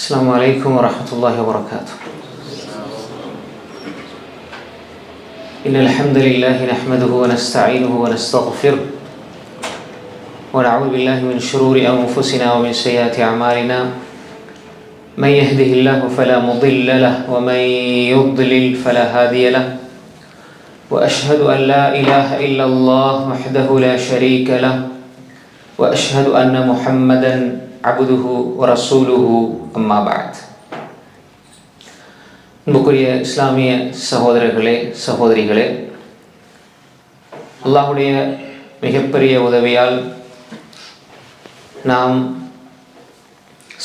السلام عليكم ورحمة الله وبركاته. إن الحمد لله نحمده ونستعينه ونستغفره ونعوذ بالله من شرور أنفسنا ومن سيئات أعمالنا. من يهده الله فلا مضل له ومن يضلل فلا هادي له. وأشهد أن لا إله إلا الله وحده لا شريك له وأشهد أن محمدا عبده ورسوله أما بعد. அன்புக்குரிய இஸ்லாமிய சகோதரர்களே சகோதரிகளே, அல்லாஹுடைய மிகப்பெரிய உதவியால் நாம்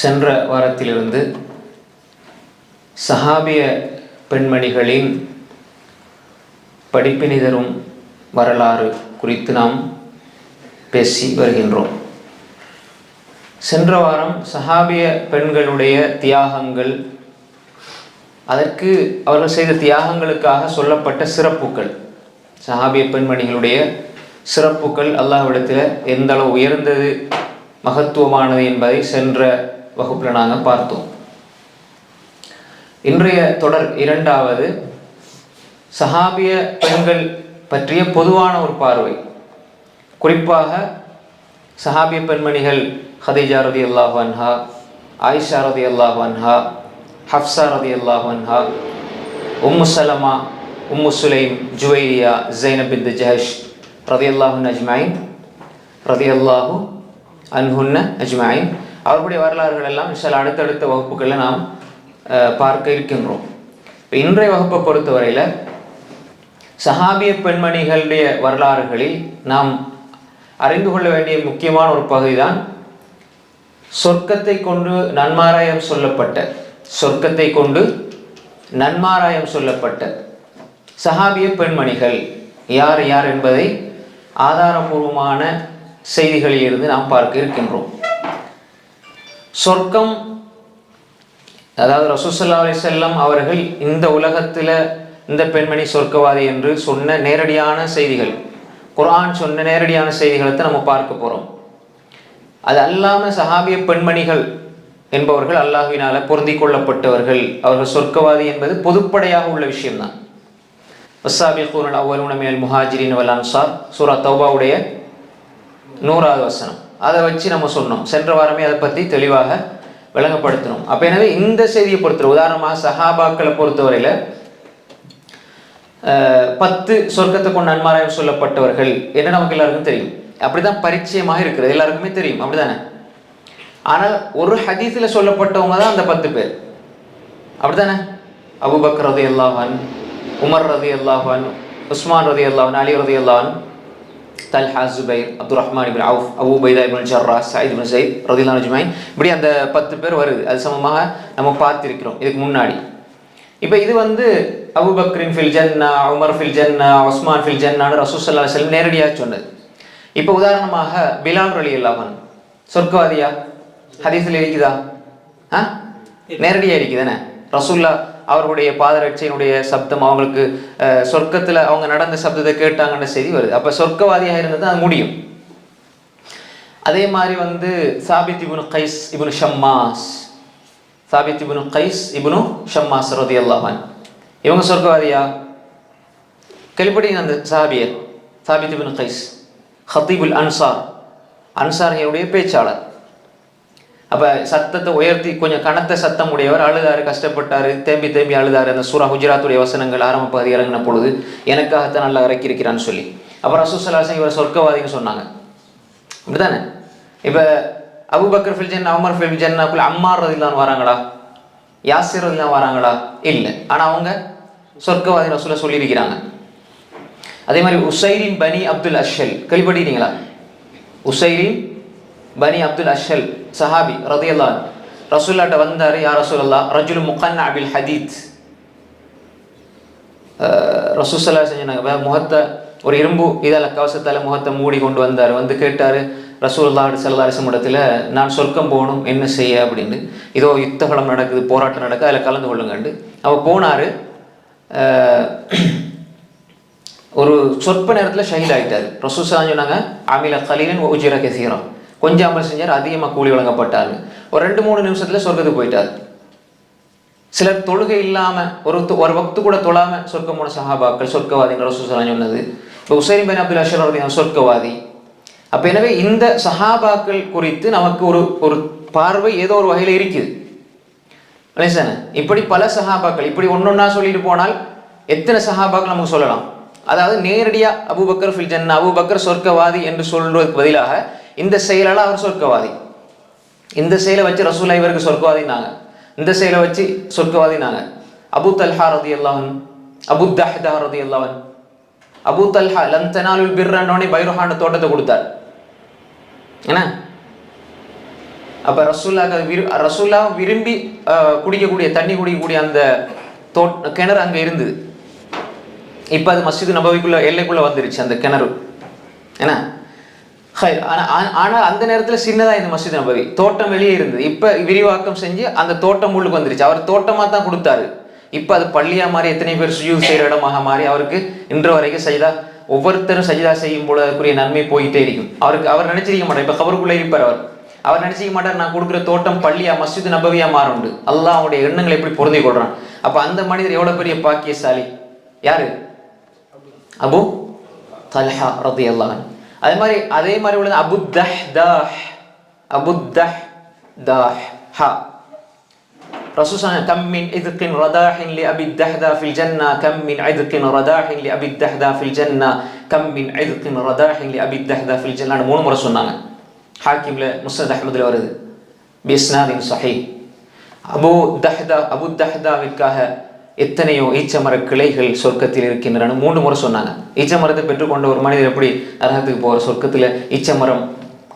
சென்ற வாரத்திலிருந்து சஹாபிய பெண்மணிகளின் படிப்பினை தரும் வரலாறு குறித்து நாம் பேசி வருகின்றோம். சென்ற வாரம் சஹாபிய பெண்களுடைய தியாகங்கள், அதற்கு அவர்கள் செய்த தியாகங்களுக்காக சொல்லப்பட்ட சிறப்புகள், சஹாபிய பெண்மணிகளுடைய சிறப்புகள் அல்லாஹ்விடத்தில் எந்த அளவு உயர்ந்தது, மகத்துவமானது என்பதை சென்ற வகுப்பில் நாங்கள் பார்த்தோம். இன்றைய தொடர் இரண்டாவது சஹாபிய பெண்கள் பற்றிய பொதுவான ஒரு பார்வை. குறிப்பாக சஹாபிய பெண்மணிகள் ஹதீஜா ரலியல்லாஹு அன்ஹா, ஆயிஷா ரலியல்லாஹு அன்ஹா, ஹஃப்ஸா ரலியல்லாஹு அன்ஹா, உம்மு சலமா, உம்மு சுலைம், ஜுவைரியா, ஸைனப் பின்த் ஜஹஷ் ரலியல்லாஹு அன்ஹுன்ன அஜ்மஈன் அவர்களுடைய வரலாறுகள் எல்லாம் இன்ஷாஅல்லாஹ் அடுத்தடுத்த வகுப்புகளில் நாம் பார்க்க இருக்கின்றோம். இன்றைய வகுப்பை பொறுத்தவரையில் சஹாபிய பெண்மணிகளுடைய வரலாறுகளில் நாம் அறிந்து கொள்ள வேண்டிய முக்கியமான ஒரு பகுதி தான் சொர்க்கத்தை கொண்டு நன்மாராயம் சொல்லப்பட்ட சஹாபிய பெண்மணிகள் யார் யார் என்பதை ஆதாரபூர்வமான செய்திகளில் இருந்து நாம் பார்க்க இருக்கின்றோம். சொர்க்கம், அதாவது ரசூல் ஸல்லல்லாஹு அலைஹி வஸல்லம் அவர்கள் இந்த உலகத்தில் இந்த பெண்மணி சொர்க்கவாதி என்று சொன்ன நேரடியான செய்திகள், குர்ஆன் சொன்ன நேரடியான செய்திகளை தான் நம்ம பார்க்க போகிறோம். அது அல்லாமல் சஹாபிய பெண்மணிகள் என்பவர்கள் அல்லாஹ்வினால் பொருந்தி கொள்ளப்பட்டவர்கள், அவர்கள் சொர்க்கவாதி என்பது பொதுப்படையாக உள்ள விஷயம்தான். வஸ்ஸாபிகூனல் அவ்வலூன மினல் முஹாஜிரீன வல் அன்சார், சூரா தௌபாவுடைய 100வது வசனம். அதை வச்சு நம்ம சொன்னோம், சென்ற வாரமே அதை பற்றி தெளிவாக விளங்கப்படுத்தணும். அப்போ எனவே இந்த செய்தியை பொறுத்தவரை, உதாரணமாக சஹாபாக்களை பொறுத்தவரையில் 10 சொர்க்கத்தை கொண்டு நன்மாராயம் சொல்லப்பட்டவர்கள் என்ன நமக்கு எல்லாருக்கும் தெரியும், அப்படிதான் பரிச்சயமாக இருக்கிறது, எல்லாருக்குமே தெரியும், அப்படிதானே? ஆனால் ஒரு ஹதீஸில் சொல்லப்பட்டவங்க தான் அந்த 10 பேர், அப்படித்தானே? அபூபக்கர் ரலியல்லாஹு அன்ஹு, உமர் ரலியல்லாஹு அன்ஹு, உஸ்மான் ரலியல்லாஹு அன்ஹு, அலி ரலியல்லாஹு அன்ஹு, தல்ஹா, ஜுபைர், அப்துர் ரஹ்மான் இப்னு அவுஃப், அபூ உபைதா இப்னு ஜர்ராஹ், சயீத் இப்னு ஸைத் ரலியல்லாஹு அஜ்மஈன், இப்படி அந்த 10 பேர் வருது. அது சமமாக நம்ம பார்த்திருக்கிறோம் இதுக்கு முன்னாடி. இப்போ இது அபூபக்ரின் ஃபில் ஜன்னா, உமர் ஃபில் ஜன்னா, உஸ்மான் ஃபில் ஜன்னான்னு ரசூல் ஸல்லல்லாஹு அலைஹி வஸல்லம் நேரடியாக சொன்னது. இப்போ உதாரணமாக பிலால் ரலியல்லாஹு அன்ஹு சொர்க்கவாதியா? ஹதீஸில் இருக்குதா? நேரடியாக இருக்குதானே? ரசூல்லா அவர்களுடைய பாதரட்சையினுடைய சப்தம், அவங்களுக்கு சொர்க்கத்தில் அவங்க நடந்த சப்தத்தை கேட்டாங்கன்ற செய்தி வருது. அப்போ சொர்க்கவாதியாக இருந்தது அது முடியும். அதே மாதிரி சாபித் இப்னு கைஸ் இப்னு ஷம்மாஸ் ரலியல்லாஹு அன்ஹு, இவங்க சொர்க்கவாதியா? கேள்விப்பட்டீங்க அந்த சஹாபியர் சாபித் இப்னு கைஸ், ஹத்தீபுல் அன்சாரியுடைய பேச்சாளர். அப்போ சத்தத்தை உயர்த்தி கொஞ்சம் கனத்த சத்தம் உடையவர், அழுதாரு, கஷ்டப்பட்டாரு, தேம்பி அழுதாரு. அந்த சூரா ஹுஜராத்துடைய வசனங்கள் ஆரம்ப பகுதி இறங்கின பொழுது எனக்காகத்தான் நல்லா இறக்கி இருக்கிறான்னு சொல்லி அப்போ ரசூல் ஸல்லல்லாஹு அலைஹி வஸல்லம் இவர் சொர்க்கவாதின்னு சொன்னாங்க, அப்படிதானே? இப்போ அபூபக்கர் ஃபில் ஜன்னா, உமர் ஃபில் ஜன்னாக்குள்ள அம்மார் ரலியல்லாஹு வராங்களா? யாசிர் ரலியல்லாஹு வராங்களா? இல்லை. ஆனால் அவங்க சொர்க்கவாதி ரசூலை சொல்லியிருக்கிறாங்க. அதே மாதிரி உசைரின் பனி அப்துல் அஷ்ஹல், கேள்விப்பட்டீங்களா? உசைரின் பனி அப்துல் அஷ்ஹல் சஹாபி ரலியல்லாஹு அன்ஹு ரசூலுல்லாஹ்ட்ட வந்தார், யா ரசூலல்லாஹ் ரஜுலு முகன்னா பில் ஹதீத். ரசூல் ஸல்லல்லாஹு அலைஹி வஸல்லம் முகத்தை ஒரு இரும்பு இதால் கவசத்தால் முகத்தை மூடி கொண்டு வந்தார். கேட்டார் ரசூலுல்லாஹி ஸல்லல்லாஹு அலைஹி வஸல்லம் இடத்துல, நான் சொர்க்கம் போகணும், என்ன செய்ய அப்படின்னு. இதோ யுத்தகலம் நடக்குது, போராட்டம் நடக்குது, அதில் கலந்து கொள்ளுங்கண்டு அவள் போனார். ஒரு சொற்ப நேரத்தில் ஷஹீத் ஆகிட்டார். ரசூல் சொன்னாங்க, அமில கலீலன் உஜிர கசீரா, கொஞ்சம் அமல் செஞ்சார், அதிகமாக கூலி வழங்கப்பட்டார். ஒரு 2-3 நிமிஷத்தில் சொர்க்கத்துக்கு போயிட்டார். சிலர் தொழுகை இல்லாமல் ஒரு வக்து கூட தொழாமல் சொர்க்கம் போன சஹாபாக்கள் சொர்க்கவாதிகள் ரசூல் ஸல்லல்லாஹு அலைஹி வஸல்லம் சொன்னது. இப்போ உசைன் பின் அப்துல் அஷ்ஹர் ரலியல்லாஹு சொர்க்கவாதி. அப்போ எனவே இந்த சஹாபாக்கள் குறித்து நமக்கு ஒரு பார்வை ஏதோ ஒரு வகையில் இருக்குது. இப்படி பல சஹாபாக்கள் இப்படி ஒன்னொன்னா சொல்லிட்டு போனால் எத்தனை சஹாபாக்கள் நமக்கு சொல்லலாம். அதாவது நேரடியாக அபூபக்கர் ஃபில் ஜன்னா, அபூபக்கர் சொர்க்கவாதி என்று சொல்றதுக்கு பதிலாக இந்த செயலால் அவர் சொர்க்கவாதி, இந்த செயலை வச்சு ரசூலுல்லாஹி இவருக்கு சொர்க்கவாதினாங்க, இந்த செயலை வச்சு சொர்க்கவாதினாங்க. அபூ தல்ஹா ரலியல்லாஹு அன்ஹு, அபூ தஹ்தா ரலியல்லாஹு அன்ஹு. அபூ தல்ஹா லன் தனாலுல் பிர்ரன்னோனே பைருஹான தோட்டத்தை கொடுத்தார். என்ன அப்ப ரசூல்லா விரும்பி குடிக்கக்கூடிய தண்ணி குடிக்கக்கூடிய அந்த கிணறு அங்க இருந்தது. இப்ப அது மஸ்ஜித் நபவிக்குள்ள எல்லைக்குள்ள வந்துருச்சு அந்த கிணறு. என்ன ஆனால் அந்த நேரத்தில் சின்னதாக இந்த மஸ்ஜித் நபவி தோட்டம் வெளியே இருந்தது. இப்போ விரிவாக்கம் செஞ்சு அந்த தோட்டம் உள்ளுக்கு வந்துருச்சு. அவர் தோட்டமாக தான் கொடுத்தாரு. இப்போ அது பள்ளியாக மாறி எத்தனை பேர் சுஜூத் செய்கிற இடமாக மாறி அவருக்கு இன்று வரைக்கும் சஜிதா, ஒவ்வொருத்தரும் சஜிதா செய்யும் போது அதுக்குரிய நன்மை போயிட்டே இருக்கும். அவர் நினைச்சிருக்க மாட்டார். இப்போ கபருக்குள்ளே இருப்பார். அவர் நினைச்சிக்க மாட்டார் நான் கொடுக்குற தோட்டம் பள்ளியா மஸ்ஜித் நபவியா மாறுண்டு. அல்லாஹ் அவனுடைய எண்ணங்களை எப்படி பொருந்தி கொள்றான். அப்போ அந்த மனிதர் எவ்வளோ பெரிய பாக்கியசாலி. யாரு? அபூ தல்ஹா ரலியல்லாஹு அன்ஹு. அதே மாதிரி உள்ளது அபூ தஹ்தாஹ். அபூ தஹ்தாஹ் ஹா ரசூல் ஸல்லல்லாஹு கம் மின் இத்கின் ரதாஹின் லி அபி தஹ்தா ஃபில் ஜன்னா கம் மின் இத்கின் ரதாஹின் லி அபி தஹ்தா ஃபில் ஜன்னா கம் மின் இத்கின் ரதாஹின் லி அபி தஹ்தா ஃபில் ஜன்னா 3 முறை சொன்னாங்க. ஹாக்கிம்ல முஸ்னத் அஹ்மதுல வருது பிஸ்னாதின் ஸஹீஹ். அபூ தஹ்தாவிற்காக எத்தனையோ ஈச்சமர கிளைகள் சொர்க்கத்தில் இருக்கின்றன 3 முறை சொன்னாங்க. ஈச்சமரத்தை பெற்றுக்கொண்ட ஒரு மனிதர் எப்படி நரகத்துக்கு போகிற, சொர்க்கத்தில் ஈச்சமரம்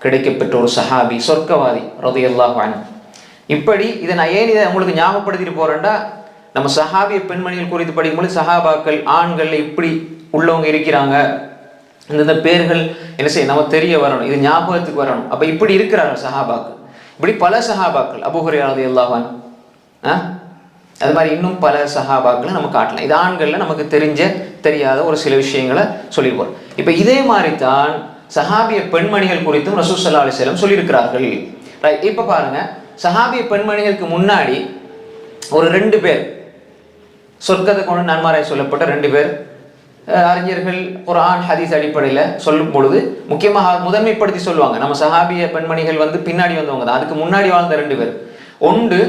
கிடைக்க பெற்ற ஒரு சஹாபி சொர்க்கவாதி ரலியல்லாஹு அன்ஹு. இப்படி இதை நான் ஏன் இதை உங்களுக்கு ஞாபகப்படுத்திட்டு போறேன்டா, நம்ம சஹாபிய பெண்மணிகள் குறித்து படிக்கும்போது சஹாபாக்கள் ஆண்கள் இப்படி உள்ளவங்க இருக்கிறாங்க, இந்த பேர்கள் என்ன செய்ய நம்ம தெரிய வரணும், இது ஞாபகத்துக்கு வரணும். அப்ப இப்படி இருக்கிறாங்க சஹாபாக்கள். இப்படி பல சஹாபாக்கள், அபூ ஹுரைரா ரலியல்லாஹு அன்ஹு, அது மாதிரி இன்னும் பல சஹாபாக்களை நம்ம காட்டலாம். இது ஆண்களில் நமக்கு தெரியாத ஒரு சில விஷயங்களை சொல்லியிருப்போம். இப்போ இதே மாதிரி தான் சஹாபிய பெண்மணிகள் குறித்தும் ரசூல் ஸல்லல்லாஹு அலைஹி வஸல்லம் சொல்லியிருக்கிறார்கள். ரைட். இப்போ பாருங்க, சஹாபிய பெண்மணிகளுக்கு முன்னாடி ஒரு 2 பேர் சொர்க்கத்தை கொண்டு நன்மாராய் சொல்லப்பட்ட 2 பேர் அறிஞர்கள் குர்ஆன் ஹதீஸ் அடிப்படையில் சொல்லும் பொழுது முக்கியமாக முதன்மைப்படுத்தி சொல்லுவாங்க. நம்ம சஹாபிய பெண்மணிகள் பின்னாடி வந்தவங்க தான். அதுக்கு முன்னாடி வாழ்ந்த 2 பேர். ஒன்று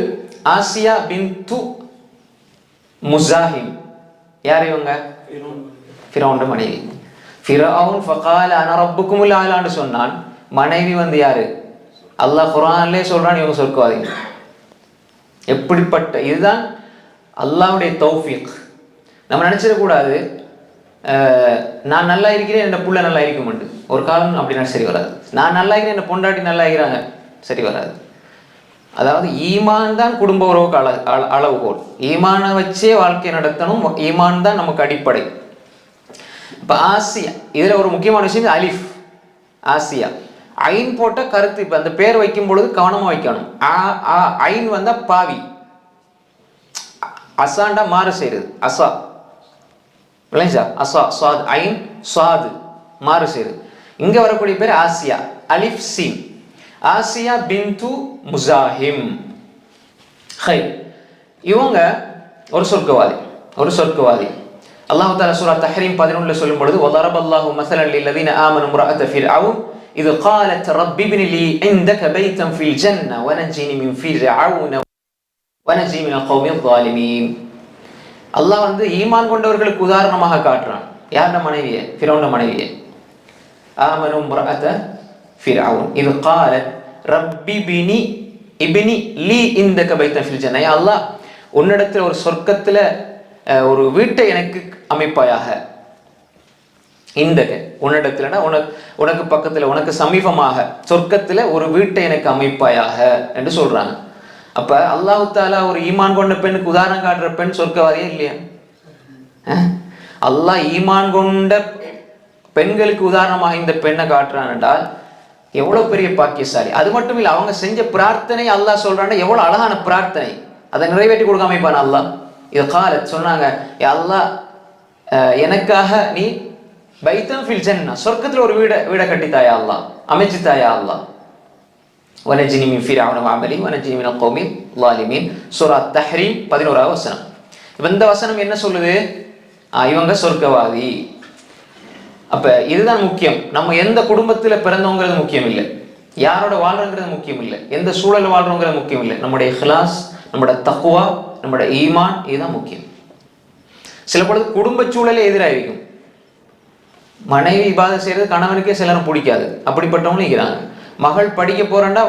ஆசியா பின்து முஸாஹிம். யார் இவங்க? ஃபிரௌன் மனைவி. ஃபிரௌன் ஃபகால அன ரப்புக்குமுல் ஆலான்னு சொன்னான். மனைவி யாரு? அல்லாஹ் குர்ஆன்லயே சொல்றான் இவங்க சொர்க்கவாதிகள். எப்படிப்பட்ட இதுதான் அல்லாஹ்வுடைய தௌஃபீக். நம்ம நினைச்சிடக்கூடாது நான் நல்லா இருக்கிறேன் என் புள்ள நல்லா இருக்குமெண்டு. ஒரு காலம் அப்படின்னா சரி வராது. நான் நல்லா இருக்கிறேன் என் பொண்டாட்டி நல்லா இருக்கிறாங்க, சரி வராது. அதாவது ஈமான் தான் குடும்ப உறவுக்கு அளவுகோல். ஈமானை வச்சே வாழ்க்கை நடத்தணும். ஈமான் தான் நமக்கு அடிப்படை. இப்போ ஆசியா, இதுல ஒரு முக்கியமான விஷயம் அலிஃப். ஆசியா ஐன் போட்ட கருத்து. இப்போ அந்த பேர் வைக்கும் பொழுது கவனமா வைக்கணும். ஐன் வந்தா பாவி, அசாண்டா மாறு செய்யுது. அசா விளைஞ்சா அசா சாத் ஐன் சாது மாறு செய்யுது. இங்க வரக்கூடிய பேர் ஆசியா, அலிஃப் சீன். ஆசியா பின்து முஸாஹிம். இவங்க ஒரு சொர்க்கவாதி. அல்லாஹ் தஆலா சூரா தஹ்ரீம் 11 சொல்லும் பொழுது வதரபல்லாஹு மஸலன் லில்லதீன ஆமனு இம்ரஅத ஃபிர்அவுன் இது قالت رب ابن لي عندك بيتا في الجنة ونجني من فرعون ونجني من القوم الظالمين. அல்லாஹ் ஈமான் கொண்டவர்களுக்கு உதாரணமாக காட்டுறான். யாரோட மனைவியை? ஃபிரௌனோட மனைவியை. ஆமனு இம்ரஅத ஃபிர்அவுன் இது قالت رب ابن لي عندك بيتا في الجنة. யா அல்லாஹ், உன்னிடத்தில் ஒரு சொர்க்கத்துல ஒரு வீட்டை எனக்கு அமைப்பாயாக. இந்த உன்னிடத்துலனா உனக்கு பக்கத்துல உனக்கு சமீபமாக சொர்க்கத்துல ஒரு வீட்டை எனக்கு அமைப்பாயாக என்று சொல்றாங்க. அப்ப அல்லாஹ் தஆலா ஒரு ஈமான் கொண்ட பெண்ணுக்கு உதாரணம் காட்டுற பெண் சொர்க்கவாதியே இல்லையா? அல்லாஹ் ஈமான் கொண்ட பெண்களுக்கு உதாரணமாக இந்த பெண்ணை காட்டுறான் என்றால் எவ்வளவு பெரிய பாக்கியசாலி. அது மட்டும் இல்லை, அவங்க செஞ்ச பிரார்த்தனை அல்லாஹ் சொல்றான் எவ்வளவு அழகான பிரார்த்தனை. அதை நிறைவேற்றி கொடுக்க அமைப்பான் அல்லாஹ். இது காலத் சொன்னாங்க, அல்லாஹ் எனக்காக நீ பைத்தன் ஃபில் ஜன்னா, சொர்க்கத்துல ஒரு வீடை கட்டித்தாயா அல்லாஹ், அமைச்சுத்தாயா அல்லாஹ். வனஜ்னி மின் ஃபிர்அவுன வஅமலி வனஜ்னி மினல் கௌமி ஸாலிமீன். சூரா தஹ்ரீம் 11வது வசனம். இந்த வசனம் என்ன சொல்லுது? இவங்க சொர்க்கவாதி. அப்ப இதுதான் முக்கியம். நம்ம எந்த குடும்பத்துல பிறந்தவங்கிறது முக்கியம் இல்லை, யாரோட வாழ்றோங்கிறது முக்கியம் இல்லை, எந்த சூழல் வாழ்றோங்கிறது முக்கியம் இல்லை. நம்முடைய இஹ்லாஸ், நம்முடைய தக்வா, நம்முடைய ஈமான், இதுதான் முக்கியம். சில பொழுது குடும்ப சூழலே எதிராக இருக்கும். மனைவி இபாதத் செய்யறது கணவனுக்கே சிலரும் பிடிக்காது, அப்படிப்பட்டவங்களும் இருக்கிறாங்க. மகள் படிக்க போறேன்டா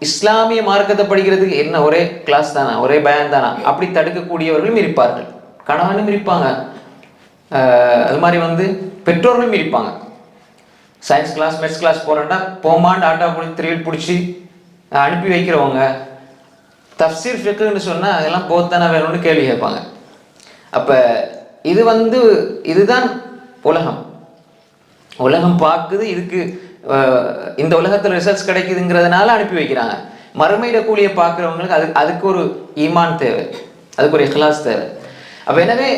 இஸ்லாமிய மார்க்கத்தை படிக்கிறதுக்கு என்ன ஒரே கிளாஸ் தானா, ஒரே பயான் தானா, அப்படி தடுக்கக்கூடியவர்களும் இருப்பார்கள். கணவனும் இருப்பாங்க, அது மாதிரி பெற்றோர்களும் இருப்பாங்க. சயின்ஸ் கிளாஸ் மெத்ஸ் கிளாஸ் போறேன்டா போமான் டாட்டா பிடிச்சி அனுப்பி வைக்கிறவங்க. தஃப்சீர் ஃபிக்ஹ்னு சொன்னா அதெல்லாம் போத்தானே வேணும்னு கேள்வி கேட்பாங்க. அப்ப இது இதுதான் உலகம். உலகம் பார்க்குது, இதுக்கு இந்த உலகத்தில் ரிசல்ட்ஸ் கிடைக்குதுங்கிறதுனால அனுப்பி வைக்கிறாங்க. மறுமையிட கூலியை பார்க்குறவங்களுக்கு அதுக்கு ஒரு ஈமான் தேவை, அதுக்கு ஒரு இஹ்லாஸ் தேவை. அப்போ எனவே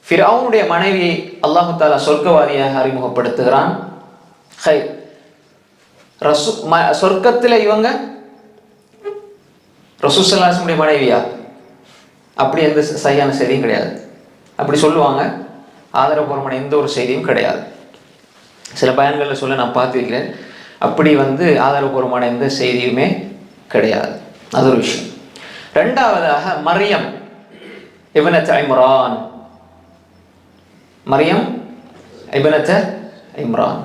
ஃபிர்அவுனுடைய மனைவியை அல்லாஹு தாலா சொர்க்கவாதியாக அறிமுகப்படுத்துகிறான். சொர்க்கத்தில் இவங்க ரசூல் ஸல்லல்லாஹு அலைஹி வஸல்லம் மனைவியா? அப்படி எந்த சரியான செய்தியும் கிடையாது. அப்படி சொல்லுவாங்க, ஆதரவுபூர்வமான எந்த ஒரு செய்தியும் கிடையாது. சில பயன்களில் சொல்ல நான் பார்த்துருக்கிறேன். அப்படி ஆதாரபூர்வமான எந்த செய்தியுமே கிடையாது. அது ஒரு விஷயம். ரெண்டாவதாக மரியம் இப்னத் இம்ரான். மரியம் இப்னத் இம்ரான்.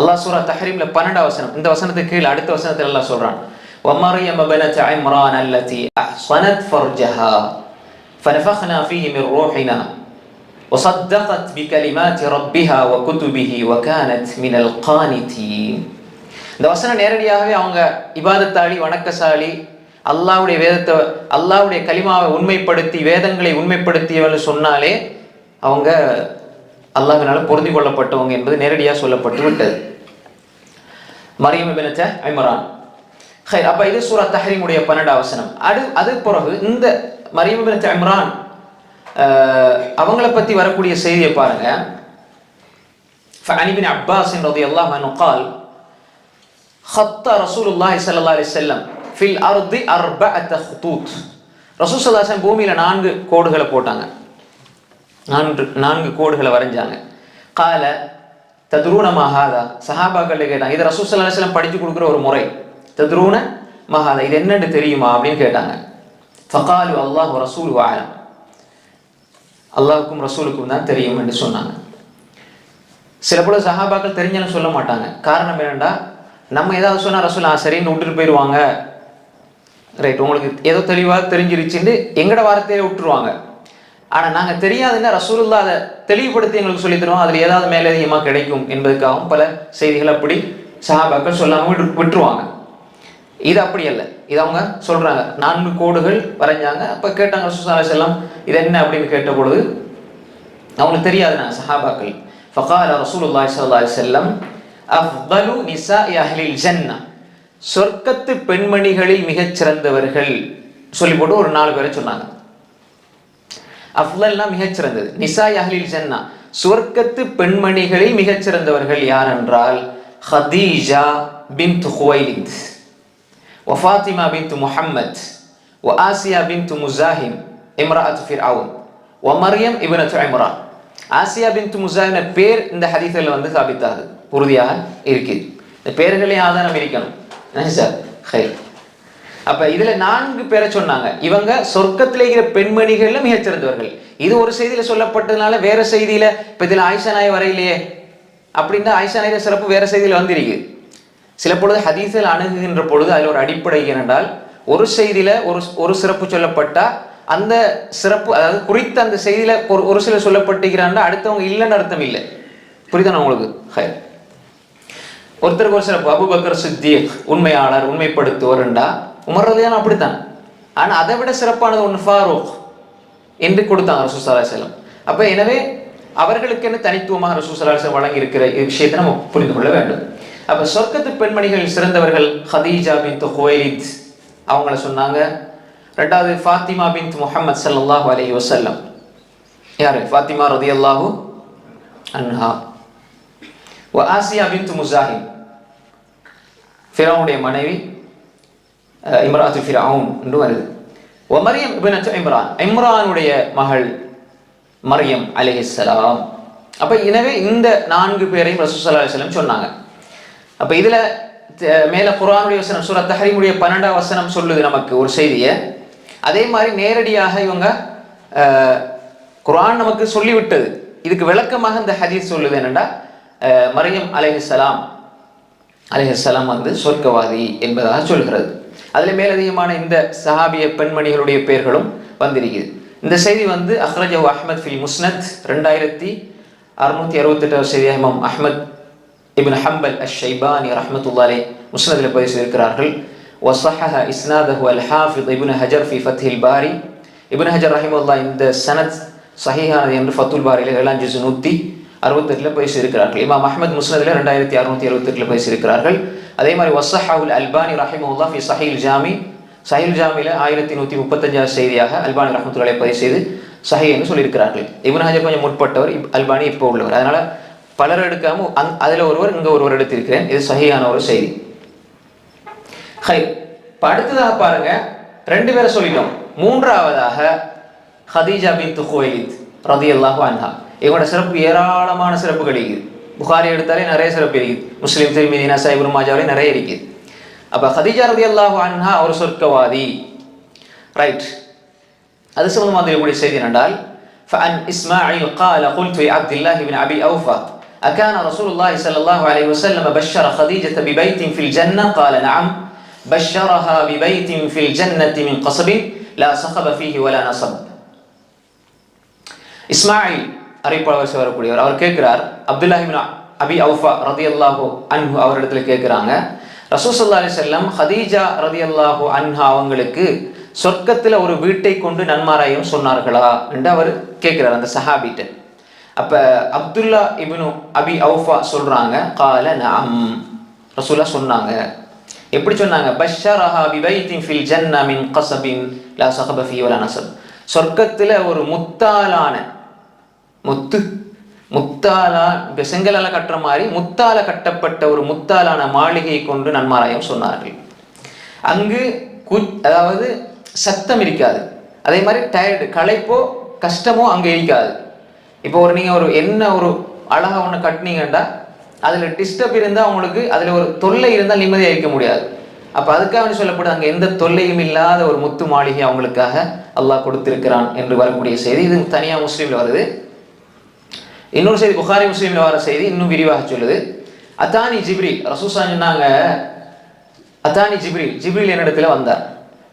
அல்லாஹ் சூரா தஹ்ரீம்ல 12வது வசனம், இந்த வசனத்துக்கு கீழே அடுத்த வசனத்தில் அல்லாஹ் சொல்றான், وَمَرْيَمَ بَنَتَ عِمْرَانَ الَّتِي أَحْصَنَتْ فَرْجَهَا فَنَفَخْنَا فِيهِ مِنْ رُوحِنَا وَصَدَّقَتْ بِكَلِمَاتِ رَبِّهَا وَكُتُبِهِ وَكَانَتْ مِنَ الْقَانِتِينَ. இந்த வசனம் நேரடியாகவே அவங்க இபாதத்தாளி, வணக்கசாலி, அல்லாஹ்வுடைய வேதத்தை, அல்லாஹ்வுடைய கலிமாவை உண்மைப்படுத்தி, வேதங்களை உண்மைப்படுத்தியவர்கள் சொன்னாலே அவங்க அல்லாஹ்வினால பொருந்தி கொள்ளப்பட்டவங்க என்பது நேரடியாக சொல்லப்பட்டு விட்டது. மரியம் இப்னத் இம்ரான். அப்ப இது சூரா தஹ்ரீமுடைய 12வது வசனம். அது பிறகு இந்த மரியம் இப்னத் இம்ரான் அவங்கள பத்தி வரக்கூடிய செய்தியை பாருங்க. فعن ابن عباس رضي الله عنه قال خط رسول الله صلى الله عليه وسلم في الارض 4 خطوط. ரசூல் ஸல்லல்லாஹு அலைஹி வஸல்லம் பூமியில 4 கோடுகளை போட்டாங்க, 4 கோடுகளை வரைஞ்சாங்க. قال تدرون ما هذا. சஹாபாக்கள் கேட்டாங்க, இது ரசூல் ஸல்லல்லாஹு அலைஹி வஸல்லம் படிச்சு கொடுக்குற ஒரு முறை. تدرون ما هذا, இது என்னன்னு தெரியுமா அப்படின்னு கேட்டாங்க. فقالوا الله ورسوله اعلم. அல்லாஹ்வுக்கும் ரசூலுக்கும் தான் தெரியும் என்று சொன்னாங்க. சில போல சஹாபாக்கள் தெரிஞ்சாலும் சொல்ல மாட்டாங்க. காரணம் என்னண்டா, நம்ம ஏதாவது சொன்னால் ரசூல் சரின்னு விட்டுட்டு போயிடுவாங்க. ரைட், உங்களுக்கு ஏதோ தெளிவாக தெரிஞ்சிருச்சுன்னு எங்கட வார்த்தையை விட்டுருவாங்க. ஆனால் நாங்கள் தெரியாதுன்னா ரசூலுல்லாஹ் அதை தெளிவுபடுத்தி எங்களுக்கு சொல்லி தருவோம், அதில் ஏதாவது மேலதிகமாக கிடைக்கும் என்பதுக்காகவும் பல செய்திகள் அப்படி சஹாபாக்கள் சொல்லாமல் விட்டுருவாங்க. இது அப்படி அல்ல, இது அவங்க சொல்றாங்க. 4 கோடுகள் வரைஞ்சாங்க. அப்ப கேட்டாங்க ரசூல் ஸல்லல்லாஹு அலைஹி வஸல்லம், இது என்ன அப்படின்னு கேட்ட பொழுது அவங்களுக்கு தெரியாதுன்னா சஹாபாக்கள். ஃபகால ரசூலுல்லாஹி ஸல்லல்லாஹு அலைஹி வஸல்லம் அஃதலு நிசாஇ அஹ்லில் ஜன்னah, சொர்க்கத்து பெண்மணிகளில் மிகச் சிறந்தவர்கள் சொல்லி போட்டு ஒரு 4 பேரை சொன்னாங்க. அஃதல்னா மிகச் சிறந்தது, நிசாஇ அஹ்லில் ஜன்னah சொர்க்கத்து பெண்மணிகளில் மிகச் சிறந்தவர்கள் யார் என்றால் ஹதீஜா பின்த் குவைலித், وفاطمة بنت محمد، وآسيا بنت مزاحم امرأة فرعون، ومريم ابنة عمران. ஆசியா பின்த் முஸாஹிம் பேர் இந்த ஹதீஸ்ல சாபித்தாது, உறுதியாக இருக்குது. இந்த பேர்களே ஆதாரம் இருக்கணும். அப்ப இதுல 4 பேரை சொன்னாங்க. இவங்க சொர்க்கத்திலே இருக்கிற பெண்மணிகள்ல மிகச் சிறந்தவர்கள். இது ஒரு செய்தியில சொல்லப்பட்டதுனால வேற செய்தியில இப்ப இதுல ஆயிஷா நாய் வரையிலேயே அப்படின்னா ஆயிஷா நாயோட சிறப்பு வேற செய்தியில வந்திருக்கு. சில பொழுது ஹதீஸில் அணுகுகின்ற பொழுது அதில் ஒரு அடிப்படை என்றால், ஒரு செய்தியில ஒரு சிறப்பு சொல்லப்பட்டா அந்த சிறப்பு, அதாவது குறித்த அந்த செய்தியில ஒரு சில சொல்லப்பட்டிருக்கிறான்டா அடுத்தவங்க இல்லைன்னு அர்த்தம் இல்லை. புரியுதானே உங்களுக்கு? ஒருத்தருக்கு ஒரு சிறப்பு, அபூபக்கர் சித்தீக் உண்மையாளர், உண்மைப்படுத்துவோர்ண்டா, உமர் ரலியல்லாஹு அன்ஹு அப்படித்தான். ஆனா அதை விட சிறப்பானது ஒன்று ஃபாரூக் என்று கொடுத்தாங்க ரசூல் ஸல்லல்லாஹு அலைஹி வஸல்லம். அப்ப எனவே அவர்களுக்கு என்ன தனித்துவமாக ரசூல் ஸல்லல்லாஹு அலைஹி வஸல்லம் வழங்கி இருக்கிற விஷயத்தை நம்ம புரிந்து கொள்ள வேண்டும். அப்ப சொர்க்கத்து பெண்மணிகள் சிறந்தவர்கள் ஹதீஜா பின்த் குவைலித் அவங்கள சொன்னாங்க. ரெண்டாவது ஃபாத்திமா பின்த் முஹம்மது ஸல்லல்லாஹு அலைஹி வஸல்லம், யாரு? ஃபாத்திமா ரலியல்லாஹு அன்ஹா. வ ஆசியா பின்த் முஸாஹிம், ஃபிரௌனுடைய மனைவி இம்ராத்து ஃபிரௌன் என்று வருது. மரியம் இப்னத்து இம்ரான், இம்ரானுடைய மகள் மரியம் அலைஹிஸ்ஸலாம். அப்போ எனவே இந்த 4 பேரையும் ரசூல் ஸல்லல்லாஹு அலைஹி வஸல்லம் சொன்னாங்க. அப்போ இதில் மேலே குர்ஆனுடைய வசனம் சூரத் தஹ்ரீமுடைய 12ஆம் வசனம் சொல்லுது நமக்கு ஒரு செய்தியை. அதே மாதிரி நேரடியாக இவங்க குர்ஆன் நமக்கு சொல்லிவிட்டது. இதுக்கு விளக்கமாக இந்த ஹதீஸ் சொல்லுது என்னென்னா, மரியம் அலைஹிஸ்ஸலாம் வந்து சொர்க்கவாதி என்பதாக சொல்கிறது. அதில் மேலதிகமான இந்த சஹாபிய பெண்மணிகளுடைய பெயர்களும் வந்திருக்குது. இந்த செய்தி வந்து அஹ்ரஜஹு அஹ்மத் ஃபில் முஸ்னத் 2668 செய்தியாக இமாம் அஹ்மத் இப்னு ஹம்பல் அஷ்-ஷைபானி ரஹ்மத்துல்லாஹி அலைஹி முஸ்னதில் பதிவு செய்திருக்கிறார்கள். வஸஹஹ இஸ்னாதஹு அல்-ஹாஃபிஸ் இப்னு ஹஜர் ஃபி ஃபத்ஹில் பாரி. இப்னு ஹஜர் ரஹிமஹுல்லாஹ் இந்த சனத் சஹீஹானது என்று ஃபத்துல் பாரியில் 7 ஜுஸ் 168 பதிவு செய்திருக்கிறார்கள். இமாம் அஹ்மத் முஸ்னதில் 2678 பதிவு செய்திருக்கிறார்கள். அதே மாதிரி வஸஹஹுல் அல்பானி ரஹிமஹுல்லாஹ் ஃபி ஸஹீல் ஜாமி, ஸஹீல் ஜாமியில் 1135 செய்தியாக அல்பானி ரஹ்மத்துல்லாஹி பதிவு செய்து சஹீஹ் என்று சொல்லியிருக்கிறார்கள். இப்னு ஹஜர் கொஞ்சம் முற்பட்டவர், அல்பானி இப்போ உள்ளவர். அதனால பலர் எடுக்காம அதில் ஒருவர் இங்கே ஒருவர் எடுத்திருக்கிறேன். இது சஹீஹான ஒரு செய்தி. இப்போ அடுத்ததாக பாருங்க, 2 பேரை சொல்லிட்டோம். மூன்றாவதாக ஹதீஜா பின்த் குவைலித் ரலியல்லாஹு அன்ஹா. இவங்களோட சிறப்பு ஏராளமான சிறப்புகள் இருக்குது. புகாரி எடுத்தாலே நிறைய சிறப்பு இருக்குது. முஸ்லிம், திர்மிதி, நசாய், இப்னு மாஜாவிலே நிறைய இருக்குது. அப்போ ஹதீஜா ரலியல்லாஹு அன்ஹா ஒரு சொர்க்கவாதி. ரைட், அது சம்பந்தமாக தெரியக்கூடிய செய்தி என்னென்றால், فعن إسماعيل قال قلت لعبد الله بن أبي أوفى أكان رسول الله صلى الله عليه وسلم بشر خديجة ببيت في الجنة؟ قال نعم، بشرها ببيت في الجنة من قصب لا صخب فيه ولا نصب. இஸ்மாயில் அறிவிப்பாளர் வரக்கூடியவர், அவர் கேட்கிறார், அப்துல்லாஹ் இப்னு அபி அவுஃபா ரலியல்லாஹு அன்ஹு அவரிடத்தில் கேட்குறாங்க, ரசூல் ஸல்லல்லாஹு அலைஹி வஸல்லம் ஹதீஜா ரலியல்லாஹு அன்ஹா அவங்களுக்கு சொர்க்கத்தில் ஒரு வீட்டை கொண்டு நன்மாராயம் சொன்னார்களா என்று அவர் கேட்கிறார் அந்த சஹாபிட்ட. அப்போ அப்துல்லா இப்னு அபி அவுஃபா சொல்றாங்க, கால நஅம், ரசூலா சொன்னாங்க. எப்படி சொன்னாங்க? பஷ்ஷரஹா பிபைத்தின் ஃபில் ஜன்னா மின் கஸபின் லா ஸகப ஃபீஹி வலா நஸப். சொர்க்கத்தில் ஒரு முத்தாலான முத்தாலா செங்கலால கட்டுற மாதிரி முத்தால கட்டப்பட்ட ஒரு முத்தாலான மாளிகையை கொண்டு நன்மாராயம் சொன்னார்கள். அங்கு அதாவது சத்தம் இருக்காது, அதே மாதிரி டயர்டு களைப்போ கஷ்டமோ அங்கே இருக்காது. இப்போ நீங்கள் ஒரு அழகா ஒன்று கட்டினீங்கன்னா அதில் டிஸ்டர்ப் இருந்தால் உங்களுக்கு அதில் ஒரு தொல்லை இருந்தால் நிம்மதியாக இருக்க முடியாது. அப்போ அதுக்காக சொல்லப்படுது, அங்கே எந்த தொல்லையும் இல்லாத ஒரு முத்து மாளிகை அவங்களுக்காக அல்லாஹ் கொடுத்திருக்கிறான் என்று வரக்கூடிய செய்தி. இது தனியாக முஸ்லீமில் வருது. இன்னொரு செய்தி புகாரி முஸ்லீமில் வர செய்தி இன்னும் விரிவாக சொல்லுது. அத்தானி ஜிப்ரீல், ரசூல் சொன்னாங்க, அத்தானி ஜிப்ரீல் என்னிடத்துல வந்தார்.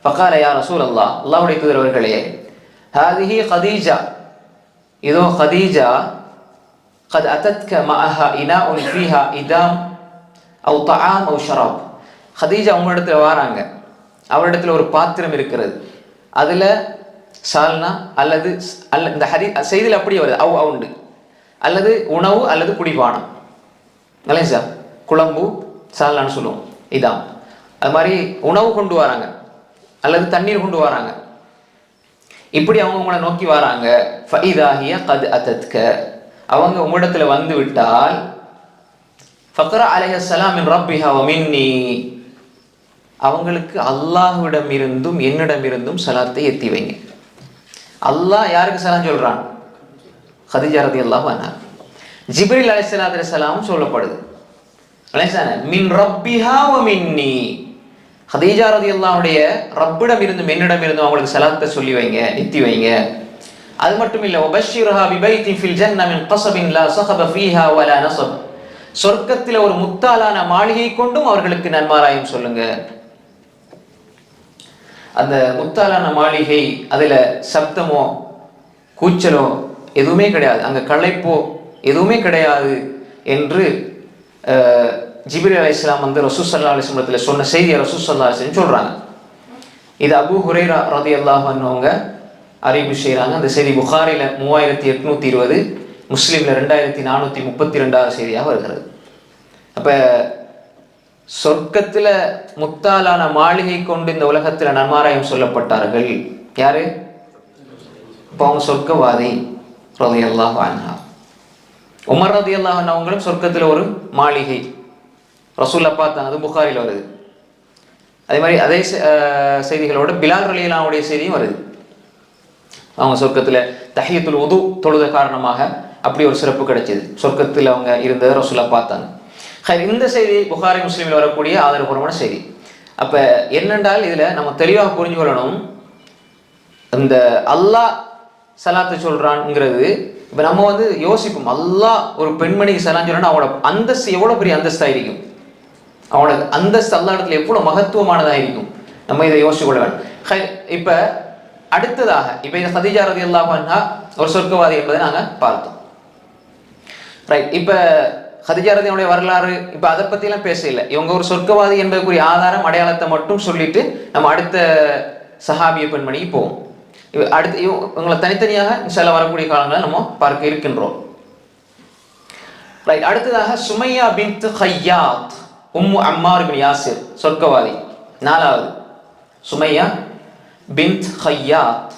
ஃபகால யா ரசூல் அல்லாஹ், அல்லாஹ்வுடைய தூதர் அவர்களே, ஹாதிஹி கதீஜா, இதோ கதீஜா, قد أتتك معها إناء فيها إدام أو طعام أو شراب. கதீஜா உங்களிடத்துல வராங்க, அவரிடத்துல ஒரு பாத்திரம் இருக்கிறது, அதுல சால்னா அல்லது இந்த செய்தியில் அப்படியே வருது, அவுண்டு அல்லது உணவு அல்லது குடிபானம், இல்லைங்க, குழம்பு சால்னான்னு சொல்லுவோம், இதாம். அது மாதிரி உணவு கொண்டு வராங்க அல்லது தண்ணீர் கொண்டு வராங்க. இப்படி அவங்க உங்களை நோக்கி வராங்க. ஃபஇதாஹிய கத் அத்தத்க, அவங்க உங்களிடத்துல வந்து விட்டால், ஃபக்ரா அலைஹிஸ்ஸலாம் மின் ரப்பிஹா வ மின்னி, அவங்களுக்கு அல்லாஹ்விடம் இருந்தும் என்னிடம் இருந்தும் சலாத்தை எத்தி வைங்க. அல்லாஹ் யாருக்கு சலாம் சொல்றான்? கதீஜா ரலியல்லாஹு அன்ஹா. ஜிப்ரீல் அலைஹிஸ்ஸலாத்து வஸ்ஸலாம் சொல்லப்படுது, மின் ரப்பிஹா வ மின்னி, கதீஜா ரலியல்லாஹுடைய ரப்பிடம் இருந்தும் என்னிடம் இருந்தும் அவங்களுக்கு சலாத்தை சொல்லி வைங்க, எத்தி வைங்க. அது மட்டும் இல்ல, வபஷ்ஷிர்ஹா பிபைத்தின் ஃபில் ஜன்னா மின் கஸபின் லா ஸகப ஃபீஹா வலா நஸப், சொர்க்கத்தில் ஒரு முத்தாலான மாளிகை கொண்டும் அவர்களுக்கு நன்மாராயம் சொல்லுங்க. அந்த முத்தாலான மாளிகை, அதுல சப்தமோ கூச்சலோ எதுவுமே கிடையாது, அங்க களைப்போ எதுவுமே கிடையாது என்று ஜிப்ரீல் அலைஹிஸ்ஸலாம் வந்து ரசூல் ஸல்லல்லாஹு அலைஹி வஸல்லம் சொன்ன செய்தியை ரசூல் ஸல்லல்லாஹு அலைஹி வஸல்லம் சொல்றாங்க. இது அபூ ஹுரைரா ரலியல்லாஹு அன்ஹு அறிவு செய்கிறாங்க. அந்த செய்தி புகாரில 3820, முஸ்லீம்ல 2432 செய்தியாக வருகிறது. அப்ப சொர்க்கத்துல முத்தாலான மாளிகை கொண்டு இந்த உலகத்துல நன்மாராயம் சொல்லப்பட்டார்கள். யாரு? இப்போ அவங்க சொர்க்கவாதி ரலியல்லாஹு அன்ஹா. உமர் ரலியல்லாஹு அன்ஹு அவங்களும் சொர்க்கத்துல ஒரு மாளிகை ரசூல்லா பார்த்தாங்க, அது புகாரில் வருது. அதே மாதிரி அதே செய்திகளோட பிலால் ரலியல்லாஹுடைய செய்தியும் வருது. அவங்க சொர்க்கத்தில் தஹியத்துல் உது தொழுத காரணமாக அப்படி ஒரு சிறப்பு கிடைச்சது, சொர்க்கத்தில் அவங்க இருந்ததை ரசூல்லா பார்த்தாங்க. இந்த செய்தி புகாரி முஸ்லீமில் வரக்கூடிய ஆதாரபூர்வமான செய்தி. அப்போ என்னென்றால் இதில் நம்ம தெளிவாக புரிஞ்சு கொள்ளணும், இந்த அல்லாஹ் சலாத்தை சொல்கிறான்ங்கிறது. இப்போ நம்ம யோசிப்போம், அல்லாஹ் ஒரு பெண்மணிக்கு சலாம் சொல்றான்னா அவனோட அந்தஸ்து எவ்வளோ பெரிய அந்தஸ்தாக இருக்கும், அவனோட அந்தஸ்து அல்லா இடத்துல எவ்வளோ மகத்துவமானதாக இருக்கும். நம்ம இதை யோசிச்சு கொள்ள வேண்டும். இப்போ அடுத்ததாக இப்போ இந்த கதீஜா ரலியல்லாஹு அன்ஹா ஒரு சொர்க்கவாதி என்பதை நாங்கள் பார்த்தோம். ரைட். இப்போ கதீஜா ரலியல்லாஹுடைய வரலாறு இப்போ அதை பற்றிலாம் பேச இல்லை. இவங்க ஒரு சொர்க்கவாதி என்பதற்குரிய ஆதாரம் அடையாளத்தை மட்டும் சொல்லிட்டு நம்ம அடுத்த சஹாபிய பெண்மணிக்கு போவோம். அடுத்து இவங்களை தனித்தனியாக இன்ஷால்லா வரக்கூடிய காலங்களில் நம்ம பார்க்க இருக்கின்றோம். ரைட். அடுத்ததாக சுமையா பின்த் ஹய்யாத் உம்மு அம்மார் பின் யாசிர், சொர்க்கவாதி. நாலாவது சுமையா பின்த் ஹய்யாத்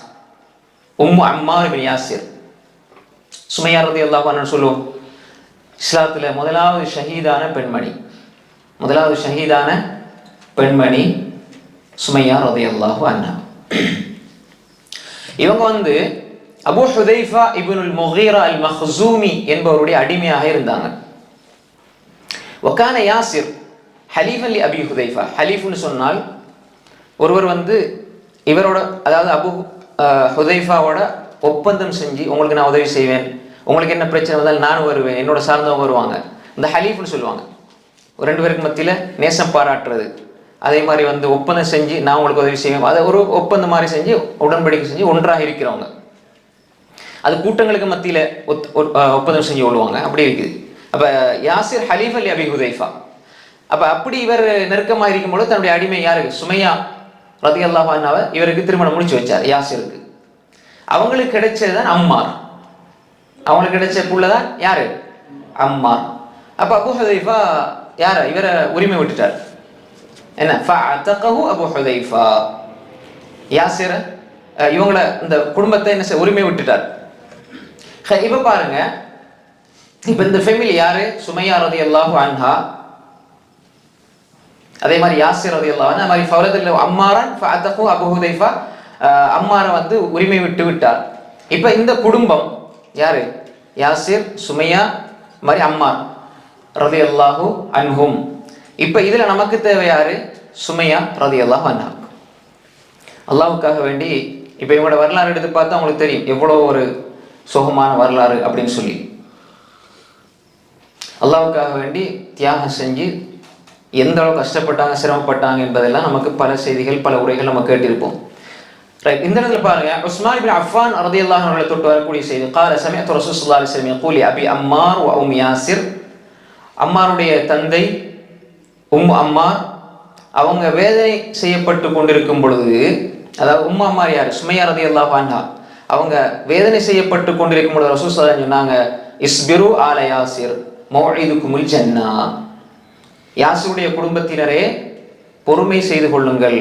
உம்மு அம்மார் பின் யாசிர். சுமையா ரலியல்லாஹு அன்ஹா சொல்லுவோம், இஸ்லாத்தில் முதலாவது ஷஹீதான பெண்மணி சுமையா ரலியல்லாஹு அன்ஹா. இவங்க அபூ ஹுதைஃபா இப்னுல் முகீரா அல் மக்ஸூமி என்பவருடைய அடிமையாக இருந்தாங்க. வகான யாசிர் ஹலீஃபன் லி அபி ஹுதைஃபா. ஹலீஃப்னு சொன்னால் ஒருவர் இவரோட, அதாவது அபு ஹுதைஃபாவோட ஒப்பந்தம் செஞ்சு, உங்களுக்கு நான் உதவி செய்வேன், உங்களுக்கு என்ன பிரச்சனை வந்தாலும் நான் வருவேன், என்னோட சார்ந்தவங்க வருவாங்க, இந்த ஹலீஃப்னு சொல்லுவாங்க. ஒரு ரெண்டு பேருக்கு மத்தியில் நேசம் பாராட்டுறது. அதே மாதிரி ஒப்பந்தம் செஞ்சு நான் உங்களுக்கு உதவி செய்வேன், அதை ஒரு ஒப்பந்தம் மாதிரி செஞ்சு உடன்படிக்கை செஞ்சு ஒன்றாக இருக்கிறவங்க. அது கூட்டங்களுக்கு மத்தியில் ஒப்பந்தம் செஞ்சு கொள்வாங்க, அப்படி இருக்குது. அப்போ யாசிர் ஹலீஃப் அலி அபி ஹுதைஃபா. அப்போ அப்படி இவர் நெருக்கமாக இருக்கும்போது தன்னுடைய அடிமை யாருக்கு, சுமையா ரலியல்லாஹு அன்ஹாவை இவருக்கு திருமணம் முடிச்சு வச்சார் யாசிருக்கு. அவங்களுக்கு கிடைச்சது தான் அம்மார், அவங்களுக்கு கிடைச்ச புள்ளதான் யாரு, அம்மார். அப்போ அபூ ஹுதைஃபா யாரை, இவரை உரிமை விட்டுட்டார். என்ன, ஃபஅதகஹு அபூ ஹுதைஃபா, யாசிர இவங்கள இந்த குடும்பத்தை என்ன உரிமை விட்டுட்டார். இப்போ பாருங்க, இப்போ இந்த ஃபேமிலி யாரு, சுமையா ரலியல்லாஹு அன்ஹா, அதே மாதிரி யாசிர் ரலியல்லாஹு அன்ஹா, அதே மாதிரி ஃபரதல் அம்மாரன் ஃபஅதகஹு அபூ ஹுதைஃபா, அம்மாரை உரிமை விட்டார். இப்போ இந்த குடும்பம் யாரு, யாசிர், சுமையா, மாதிரி அம்மார் ரலியல்லாஹு அன்ஹும். இப்போ இதுல நமக்கு தேவை யாரு, சுமையா ரலியல்லாஹு அன்ஹா. அல்லாஹ்வுக்காக வேண்டி இப்போ இவங்களோட வரலாறு எடுத்து பார்த்தா உங்களுக்கு தெரியும் எவ்வளோ ஒரு சோகமான வரலாறு அப்படின்னு சொல்லி. அல்லாஹ்வுக்காக வேண்டி தியாகம் செஞ்சு எந்த அளவு கஷ்டப்பட்டாங்க, சிரமப்பட்டாங்க என்பதெல்லாம் நமக்கு பல செய்திகள், பல உரைகள் நம்ம கேட்டிருப்போம். ரைட். இந்த இடத்துல பாருங்க, உஸ்மான் இப்னு அஃபான் ரலியல்லாஹு அன்ஹு தொட்டு வரக்கூடிய செய்தி. قال سمعت رسول الله صلى الله عليه وسلم يقول ابي عمار وام ياسر. அம்மாருடைய தந்தை உம்மு அம்மார் அவங்க வேதனை செய்யப்பட்டு கொண்டிருக்கும் பொழுது, அதாவது உம்மு அம்மார் யார், சுமையா ரலியல்லாஹு அன்ஹா, அவங்க வேதனை செய்யப்பட்டு கொண்டிருக்கும் பொழுது ரசூல் ஸல்லல்லாஹு அலைஹி வஸல்லம் சொன்னாங்க, இஸ்பிரு ஆல யாசிர் மௌஇதுகுமுல் ஜன்னா. யாசிருடைய குடும்பத்தினரே பொறுமை செய்து கொள்ளுங்கள்,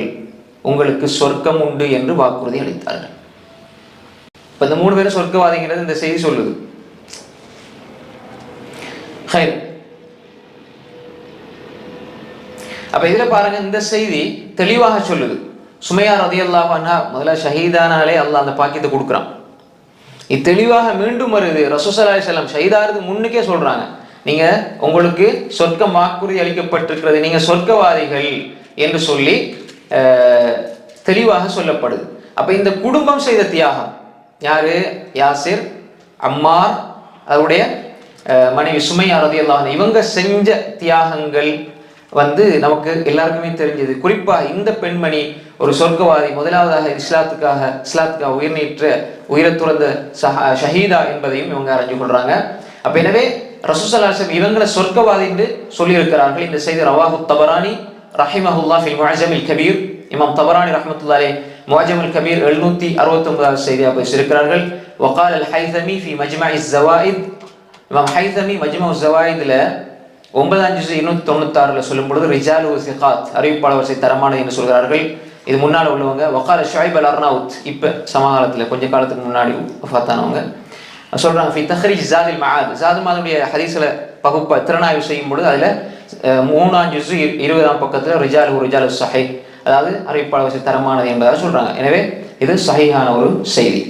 உங்களுக்கு சொர்க்கம் உண்டு என்று வாக்குறுதி அளித்தார்கள். இப்போ இந்த மூணு பேரும் சொர்க்கவாதிங்கிறது இந்த செய்தி சொல்லுது. அப்ப இதுல பாருங்க, இந்த செய்தி தெளிவாக சொல்லுது, சுமையா ரலியல்லாஹு அன்ஹா முதல்ல ஷஹீதானாலே அல்லாஹ் அந்த பாக்கியத்தை கொடுக்குறான். இது தெளிவாக மீண்டும் வருது. ரசூல் ஸல்லல்லாஹு அலைஹி வஸல்லம் ஷஹீதாருக்கு முன்னுக்கே சொல்றாங்க, நீங்க உங்களுக்கு சொர்க்கம் வாக்குறுதி அளிக்கப்பட்டிருக்கிறது, நீங்க சொர்க்கவாதிகள் என்று சொல்லி தெளிவாக சொல்லப்படுது. அப்ப இந்த குடும்பம் செய்த தியாகம் யாரு, யாசிர், அம்மார், அவருடைய மனைவி சுமையா ரலியல்லாஹு அன்ஹா, இவங்க செஞ்ச தியாகங்கள் நமக்கு எல்லாருக்குமே தெரிஞ்சது. குறிப்பாக இந்த பெண்மணி ஒரு சொர்க்கவாதி, முதலாவதாக இஸ்லாத்துக்காக உயிரை துறந்த ஷஹீதா என்பதையும் இவங்க அறிஞ்சு கொள்றாங்க. அப்ப எனவே ரசூல் ஸல்லல்லாஹு அலைஹி வஸல்லம் இவங்களை சொர்க்கவாதி என்று சொல்லியிருக்கிறார்கள். இந்த செய்தி ரவாஹு தபரானி ரஹிமஹுல்லாஹ் ஃபில் முஅஜமில் கபீர், இமாம் தபரானி ரஹ்மத்துல்லாஹி அலைஹி முஅஜமுல் கபீர் 769வது செய்தியாக பேசியிருக்கிறார்கள். வகால் அல் ஹைதமி ஃபி மஜ்மஇஸ் ஸவாயித், இமாம் ஹைதமி மஜ்மஉ ஸவாயித்ல 9ஆம் ஜுஸ் 296ல சொல்லும் பொழுது ரிஜாலு சிகாத், அறிவிப்பாளர் வரிசை தரமானது என்று சொல்கிறார்கள். இது முன்னால உள்ளவங்க. வகால ஷுஐப் அல் அர்னவுத், இப்ப சமகாலத்துல கொஞ்ச காலத்துக்கு முன்னாடி வஃபாத்தானவங்க, சொல்றாங்க ஃபி தஹ்ரீஜ் ஸாதுல் மஆத், ஸாதுல் மஆதுடைய ஹதீஸ்ல பகுப்ப திறனாய்வு செய்யும் பொழுது அதுல 3ஆம் ஜுஸ் 20ஆம் பக்கத்தில் ரிஜாலு சஹீஹ், அதாவது அறிவிப்பாளர் தரமானது என்பதாக சொல்றாங்க. எனவே இது சஹீஹான ஒரு செய்தி.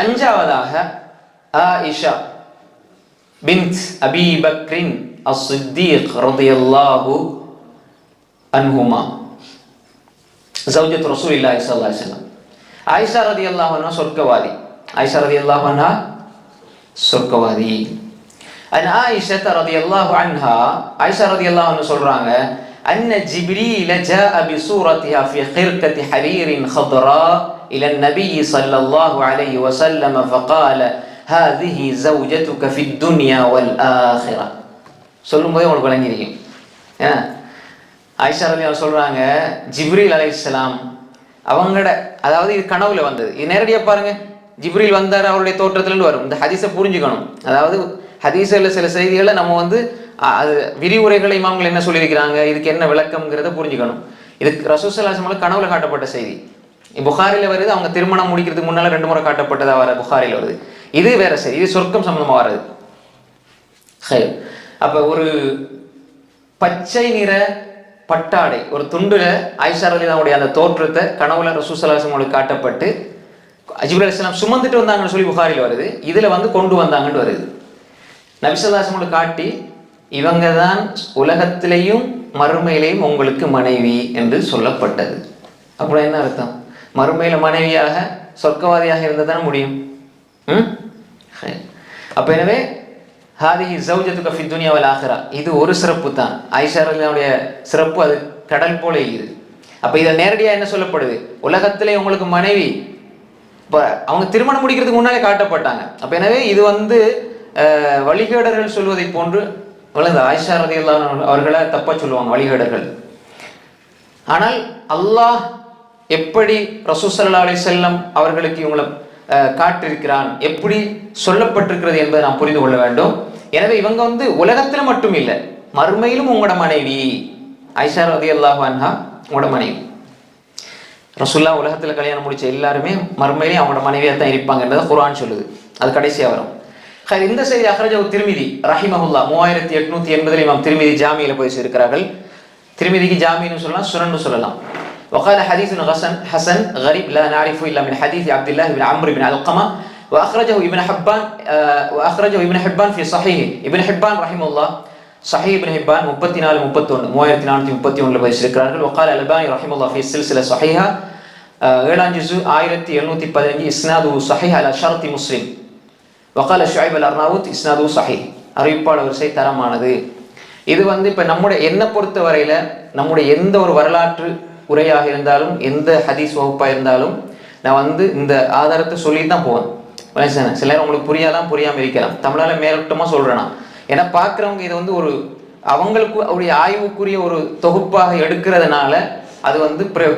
அஞ்சாவதாக ஆயிஷா பின்த் அபி பக்ரின் அஸ்-சித்தீக் ரலியல்லாஹு அன்ஹுமா ஜௌஜத் ரசூலுல்லாஹி ஸல்லல்லாஹு அலைஹி வஸல்லம். ஆயிஷா ரலியல்லாஹு அன்ஹா சொர்க்கவாதி. ஆயிஷா ரலியல்லாஹு அன்ஹா சொர்க்கவாதி. ஆயிஷா ரலியல்லாஹு அன்ஹா, ஆயிஷா ரலியல்லாஹு அன்ஹா சொல்றாங்க, அன்ன ஜிப்ரீல ஜாஅ பிசூரத்திஹா ஃபீ கிர்கத்தி ஹரீரின் ஹத்ரா இலா நபி ஸல்லல்லாஹு அலைஹி வஸல்லம் ஃபகால ஹாதிஹி ஜௌஜதுக ஃபித் துன்யா வல் ஆখিরা. சொல்லும்போது உங்களுக்கு விளங்கியிருக்கும். ஆயிஷா ரலியல்லாஹு சொல்றாங்க, ஜிப்ரீல் அலைஹிஸ்ஸலாம் அவங்களோட, அதாவது இது கனவுல வந்தது, இது நேரடியாக பாருங்க, ஜிப்ரீல் வந்தார் அவருடைய தோற்றத்திலிருந்து வரும். இந்த ஹதீஸை புரிஞ்சுக்கணும். அதாவது ஹதீஸில் சில செய்திகளை நம்ம அது விரிவுரைகளை இமாம்கள் என்ன சொல்லியிருக்கிறாங்க, இதுக்கு என்ன விளக்கம்ங்கிறத புரிஞ்சுக்கணும். இது ரசூல் ஸல்லல்லாஹு அலைஹி வஸல்லம் கனவுல காட்டப்பட்ட செய்தி. புகாரில வருது, அவங்க திருமணம் முடிக்கிறதுக்கு முன்னால 2 முறை காட்டப்பட்டதா வர புகாரில வருது. இது வேற செய்தி, இது சொர்க்கம் சம்பந்தமா வர்றது. அப்ப ஒரு பச்சை நிற பட்டாடை, ஒரு துண்டுல ஆயிஷா ரலியல்லாஹு அந்த தோற்றத்தை கனவுல ரசூல் ஸல்லல்லாஹு அலைஹி வஸல்லம் காட்டப்பட்டு ஜிப்ரீல் அலைஹிஸ்ஸலாம் சுமந்துட்டு வந்தாங்கன்னு சொல்லி புகாரில வருது. இதுல கொண்டு வந்தாங்கன்னு வருது. நபி ஸல்லல்லாஹு அலைஹி வஸல்லம் காட்டி, இவங்க தான் உலகத்திலேயும் மறுமையிலேயும் உங்களுக்கு மனைவி என்று சொல்லப்பட்டது. அப்புறம் என்ன அர்த்தம்? மறுமையில மனைவியாக சொர்க்கவாதியாக இருந்தால் தானே முடியும். அப்ப எனவே ஹாதிஹி ஜௌஜதுக ஃபித் துன்யா வல் ஆখিরা, இது ஒரு சிறப்பு தான். ஆயிஷா ரலியல்லாஹுடைய சிறப்பு அது கடல் போல இருக்குது. அப்ப இதை நேரடியாக என்ன சொல்லப்படுது, உலகத்திலே உங்களுக்கு மனைவி, அவங்க திருமணம் முடிக்கிறதுக்கு முன்னாலே காட்டப்பட்டாங்க. அப்ப எனவே இது வழிகேடர்கள் சொல்வதை போன்று ஆயிஷா ரலியல்லாஹு அவர்களை தப்பா சொல்லுவாங்க வழிகேடர்கள். ஆனால் அல்லாஹ் எப்படி ரசூல் ஸல்லல்லாஹு அலைஹி வஸல்லம் அவர்களுக்கு இவங்களை காட்டிருக்கிறான், எப்படி சொல்லப்பட்டிருக்கிறது என்பதை நாம் புரிந்து கொள்ள வேண்டும். எனவே இவங்க உலகத்துல மட்டும் இல்லை, மறுமையிலும் உங்களோட மனைவி. ஆயிஷா ரலியல்லாஹு அன்ஹா உங்களோட மனைவி. ரசூலுல்லாஹ் உலகத்துல கல்யாணம் முடிச்ச எல்லாருமே மறுமையிலே அவங்களோட மனைவியாக தான் இருப்பாங்கன்றதை குர்ஆன் சொல்லுது. அது கடைசியா வரும். இந்த செய்தி அஹ்ரஜஹு திர்மிதி ரஹிமஹுல்லாஹ் 3880 இமாம் திர்மிதி ஜாமியில போய் இருக்கிறார்கள். திர்மிதிக்கு ஜாமின்னு சொல்லலாம், சுனன்னு சொல்லலாம். وقال حديث حسن غريب لا نعرف الا من حديث عبد الله بن عمرو بن علقمه واخرجه ابن حبان في صحيحه. ابن حبان رحمه الله صحيح ابن حبان 3431 போய் இருக்கிறார்கள். وقال الألباني رحمه الله في السلسله صحيحه 7 ஜுஸ் 1715 اسناده صحيح على شرط مسلم. وقال شعيب الأرناؤوط اسناده صحيح. அறிவிப்பாளர் வரிசை தரமானது. இது இப்ப நம்முடைய என்ன பொறுத்த வரையில நம்முடைய எந்த ஒரு வரலாற்று உரையாக இருந்தாலும் எந்த ஹதீஸ் வகுப்பாக இருந்தாலும் நான் இந்த ஆதாரத்தை சொல்லி தான் போவேன். சில நேரம் உங்களுக்கு புரியாமல் இருக்கலாம், தமிழால மேலோட்டமாக சொல்கிறேன்னா. ஏன்னா பார்க்குறவங்க இது ஒரு அவங்களுக்கு அவருடைய ஆய்வுக்குரிய ஒரு தொகுப்பாக எடுக்கிறதுனால அது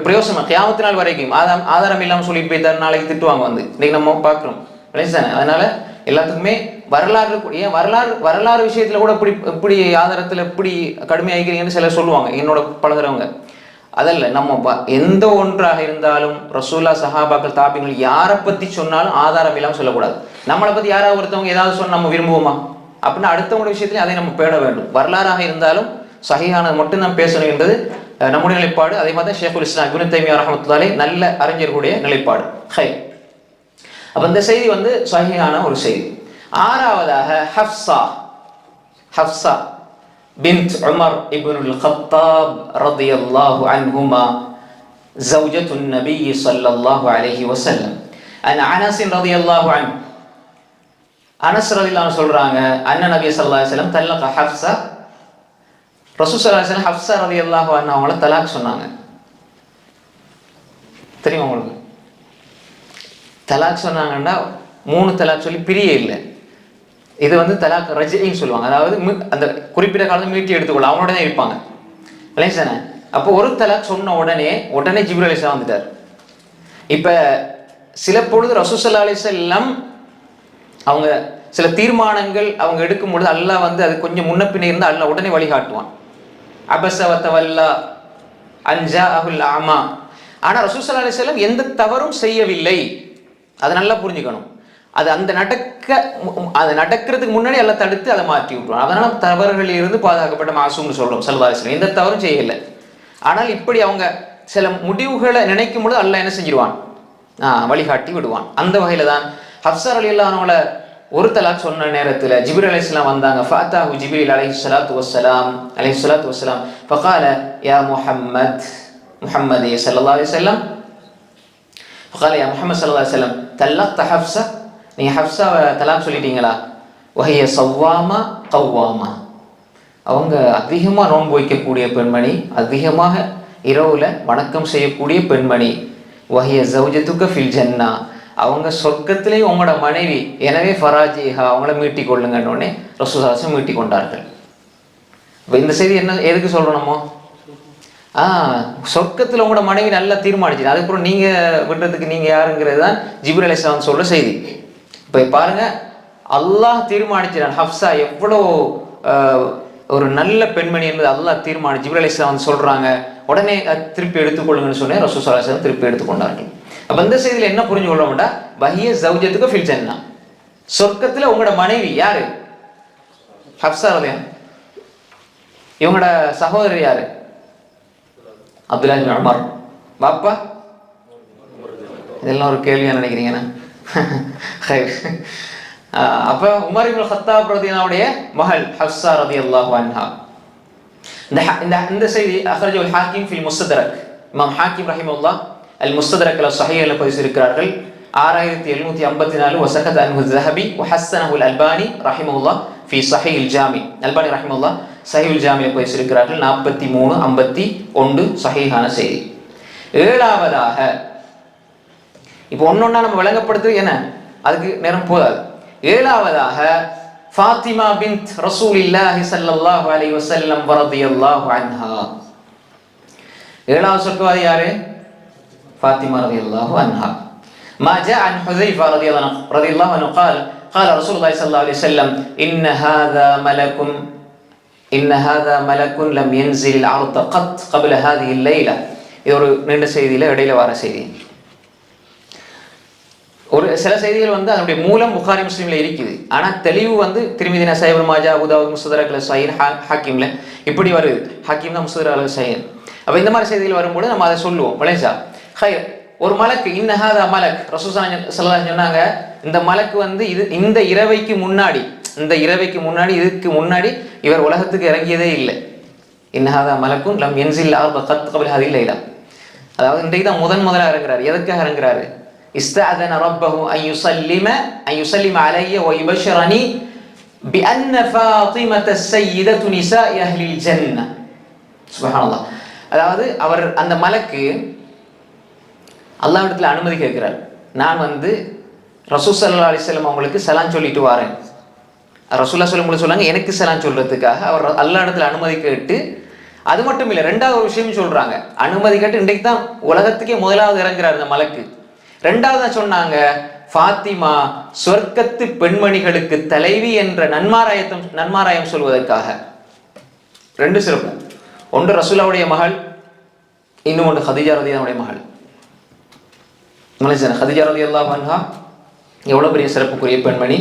பிரயோசனம் கியாமத்து நாள் வரைக்கும் ஆதாரம் இல்லாமல் சொல்லிட்டு போய் நாளைக்கு திட்டுவாங்க இன்னைக்கு நம்ம பார்க்குறோம். அதனால எல்லாத்துக்குமே வரலாறு விஷயத்துல கூட இப்படி ஆதாரத்தில் எப்படி கடுமையாகிறீங்கன்னு சிலர் சொல்லுவாங்க என்னோட பழகிறவங்க. அதல்ல, நம்ம எந்த ஒன்றாக இருந்தாலும் ரசூலுல்லாஹ் சஹாபாக்கள் தாபிகள் யாரை பத்தி சொன்னாலும் ஆதாரம் இல்லாமல் சொல்லக்கூடாது. நம்மளை பத்தி யாராவது ஒருத்தவங்க ஏதாவது சொன்ன நம்ம விரும்புவோமா அப்படின்னா அடுத்தவங்க விஷயத்திலையும் அதை நம்ம பேண வேண்டும். வரலாறாக இருந்தாலும் சஹீஹானது மட்டும் நாம் பேசணும் என்பது நம்முடைய நிலைப்பாடு. அதே மாதிரி தான் ஷேகுல் இஸ்லாம் இப்னு தைமிய்யா ரஹ்மத்துல்லாஹி அலைஹி நல்ல அறிஞர்களுடைய நிலைப்பாடு. அப்ப இந்த செய்தி சஹீஹான ஒரு செய்தி. ஆறாவதாக ஹஃப்ஸா بنت عمر ابن الخطاب رضي الله عنهما زوجة النبي صلى الله عليه وسلم. عن أنس رضي الله عنه. أنس رضي الله عنه சொல்றாங்க, أن النبي صلى الله عليه وسلم طلق حفصة. ரசூல் ஸல்லல்லாஹு அலைஹி வஸல்லம் ஹஃப்ஸா ரலியல்லாஹு அன்ஹா அவங்கள தலாக் சொன்னாங்க. தெரியுமா உங்களுக்கு? தலாக் சொன்னாங்கன்னா 3 தலாக் சொல்லி பிரிய இல்லை. இது தலாக் ரஜ்இன்னு சொல்லுவாங்க. அதாவது அந்த குறிப்பிட்ட காலத்தை மீட்டி எடுத்துக்கொள்ள அவனோட தான் இருப்பாங்க. இல்லைங்க. அப்போ ஒரு தலாக் சொன்ன உடனே ஜிப்ரீல் அலைஹிஸ்ஸலாம் வந்துட்டார். இப்ப சில பொழுது ரசூல் ஸல்லல்லாஹு அலைஹி வஸல்லம் அவங்க சில தீர்மானங்கள் அவங்க எடுக்கும் பொழுது அல்லாஹ் அது கொஞ்சம் முன்ன பின்ன இருந்தால் அல்லாஹ் உடனே வழிகாட்டுவான். அபஸ வ தவல்லா அன் ஜாஅஹுல் அமா. ஆனா ரசூல் ஸல்லல்லாஹு அலைஹி வஸல்லம் எந்த தவறும் செய்யவில்லை. அதை நல்லா புரிஞ்சுக்கணும். அது அது நடக்கிறதுக்கு முன்னாடி எல்லாம் தடுத்து அதை மாற்றி விட்டுருவான். அதனால தவறுகளில் இருந்து பாதுகாக்கப்பட்ட மாசூம்னு சொல்றோம். ஸல்லல்லாஹு அலைஹி வஸல்லம் எந்த தவறும் செய்யலை. ஆனால் இப்படி அவங்க சில முடிவுகளை நினைக்கும் பொழுது அல்லாஹ் என்ன செஞ்சிருவான், வழிகாட்டி விடுவான். அந்த வகையில தான் ஹப்ஸா ரலியல்லாஹு அன்ஹா ஒரு தலாக் சொன்ன நேரத்தில் ஜிப்ரீல் அலைஹிஸ்ஸலாம் வந்தாங்க. ஃபஅதாஹு ஜிப்ரீல் அலைஹிஸ்ஸலாத்து வஸ்ஸலாம் ஃபகால யா முஹம்மதே ஸல்லல்லாஹு அலைஹி வஸல்லம் ஃபகால யா முஹம்மது ஸல்லல்லாஹு அலைஹி வஸல்லம் தல்லக்த ஹப்ஸா, நீங்க ஹப்ஸாவை தலாக் சொல்லிட்டீங்களா? வஹிய ஸவ்வாமா கவ்வாமா, அவங்க அதிகமாக நோன்பு வைக்கக்கூடிய பெண்மணி, அதிகமாக இரவுல வணக்கம் செய்யக்கூடிய பெண்மணி. வஹிய ஜௌஜத்துக ஃபில் ஜன்னா, அவங்க சொர்க்கத்திலேயும் உங்களோட மனைவி, எனவே ஃபராஜிஹா, அவங்கள மீட்டிக் கொள்ளுங்கன்னொடனே ரசூலுல்லாஹி ஸல்லல்லாஹு அலைஹி வஸல்லம் மீட்டிக் கொண்டார்கள். இப்போ இந்த செய்தி என்ன எதுக்கு சொல்றோமோ, சொர்க்கத்தில் உங்களோட மனைவி நல்லா தீர்மானிச்சு, அதுக்கப்புறம் நீங்க விடுறதுக்கு நீங்க யாருங்கிறது தான் ஜிப்ரீல் அலைஹிஸ்ஸலாம் சொல்ற செய்தி. இப்போ பாருங்க, அல்லாஹ் தீர்மானிச்சான் ஹப்ஸா எவ்வளோ ஒரு நல்ல பெண்மணி என்பது அல்லாஹ் தீர்மானிச்சு. ஜிப்ரீல் அலைஹிஸ்ஸலாம் சொல்றாங்க, உடனே திருப்பி எடுத்துக்கொள்ளுங்கன்னு சொன்னேன். ரசூலுல்லாஹி ஸல்லல்லாஹு அலைஹி வஸல்லம் திருப்பி எடுத்துக்கொண்டார்கள். அப்ப இந்த செய்தியில என்ன புரிஞ்சு கொள்ளோம்டா, வஹிய ஜௌஜத்துக ஃபில் ஜன்னா, சொர்க்கத்துல உங்களோட மனைவி யாரு? ஹப்ஸா ரலியல்லாஹு. இவங்களோட சகோதரர் யாரு? அப்துல்லாஹ் இப்னு உமர். பாப்பா இதெல்லாம் ஒரு கேள்வியா நினைக்கிறீங்கன்னா அப்ப உமர் இப்னு கத்தாப் ரலியல்லாஹுடைய மகள் ஹப்ஸா ரலியல்லாஹு அன்ஹா. இந்த செய்தி அக்ரஜஹு ஹாக்கிம் ஃபில் முஸ்ததரக், இமாம் ஹாக்கிம் ரஹிமஹுல்லாஹ் அல் முஸ்ததரக் அல் ஸஹீஹ்ல பதிவிட்டிருக்கிறார்கள். 6754 வஸகத் அன்ஹு ஸஹபி வஹஸ்ஸனஹு அல் அல்பானி ரஹிமஹுல்லாஹ் ஃபி ஸஹீஹ் அல் ஜாமி, அல்பானி ரஹிமஹுல்லாஹ் ஸஹீஹ் அல் ஜாமில பதிவிட்டிருக்கிறார்கள். 4351 ஸஹீஹான செய்தி. ஏழாவதாக, இப்போ ஒன்னொன்னா நம்ம விளங்கப்படுத்துறது என்ன, அதுக்கு நேரம் போதாது. ஏழாவதாக ஃபாத்திமா பின்த் ரசூலில்லாஹி ஸல்லல்லாஹு அலைஹி வஸல்லம் ரலியல்லாஹு அன்ஹா. ஏழாவது சொர்க்கவாதி யாரு? ஃபாத்திமா ரலியல்லாஹு அன்ஹா. ما جاء عن حذيفة رضي الله عنه قال قال رسول الله صلى الله عليه وسلم إن هذا ملك لم ينزل الأرض قط قبل هذه الليلة. இது ஒரு நீண்ட செய்தியில இடையில வர செய்தி. ஒரு சில செய்திகள் அதனுடைய மூலம் புகாரி முஸ்லிம்ல இருக்குது, ஆனா தெளிவு திருமிதி நசாய், இப்னு மாஜா, அபூ தாவூத், முஸ்ததரக் அல் ஸஹீஹ், ஹாக்கிம்ல இப்படி வருது. ஹாக்கிம் தான் முஸ்ததரக் அல் ஸஹீஹ். அப்ப இந்த மாதிரி செய்திகள் வரும்போது நம்ம அதை சொல்லுவோம். வலைசா ஹைர், ஒரு மலக்கு, இன்னஹாதா மலக், ரசூலுல்லாஹி ஸல்லல்லாஹு அலைஹி சொன்னாங்க, இந்த மலக்கு இது இந்த இரவைக்கு முன்னாடி, இதுக்கு முன்னாடி இவர் உலகத்துக்கு இறங்கியதே இல்லை. இன்னஹாதா மலக்குன் லம் யன்ஸில் அர்த கத் கப்ல ஹாதிஹி லைலா, அதாவது இன்றைக்கு தான் முதலாக இறங்குறாரு. எதற்காக இறங்குறாரு? இஸ்தஅதன ரப்பஹு அன் யுஸல்லிம அலைய வ யுபஷ்ஷிரனி பிஅன்ன ஃபாத்திமத ஸய்யிதத்து நிஸாஇ அஹ்லில் ஜன்னah. சுப்ஹானல்லாஹ். அதாவது அவர் அந்த மலக்கு அல்லாஹ்விடத்தில் அனுமதி கேட்கிறார். நான் ரசூல் ஸல்லல்லாஹு அலைஹி வஸல்லம் அவங்களுக்கு சலாம் சொல்லிட்டு வரேன். ரசூலுல்லாஹி ஸல்லல்லாஹு சொன்னாங்க எனக்கு சலாம் சொல்றதுக்காக அவர் அல்லாஹ்விடத்தில் அனுமதி கேட்டு, அது மட்டும் இல்லை, ரெண்டாவது ஒரு விஷயம் சொல்றாங்க. அனுமதி கேட்டு இன்றைக்கு தான் உலகத்துக்கே முதலாவது இறங்குறார் இந்த மலக்கு. ரெண்டாவது சொன்னாங்க, ஃபாத்திமா சொர்க்கத்து பெண்மணிகளுக்கு தலைவி என்ற நன்மாராயம் சொல்வதற்காக. ரெண்டு சிறப்பு, ஒன்று ரசூலுல்லாஹ்வுடைய மகள், இன்னும் ஒன்று ஹதீஜா ரலியல்லாஹுடைய மகள். ஹதீஜா ரலியல்லாஹு அன்ஹா எவ்வளவு பெரிய சிறப்புக்குரிய பெண்மணி,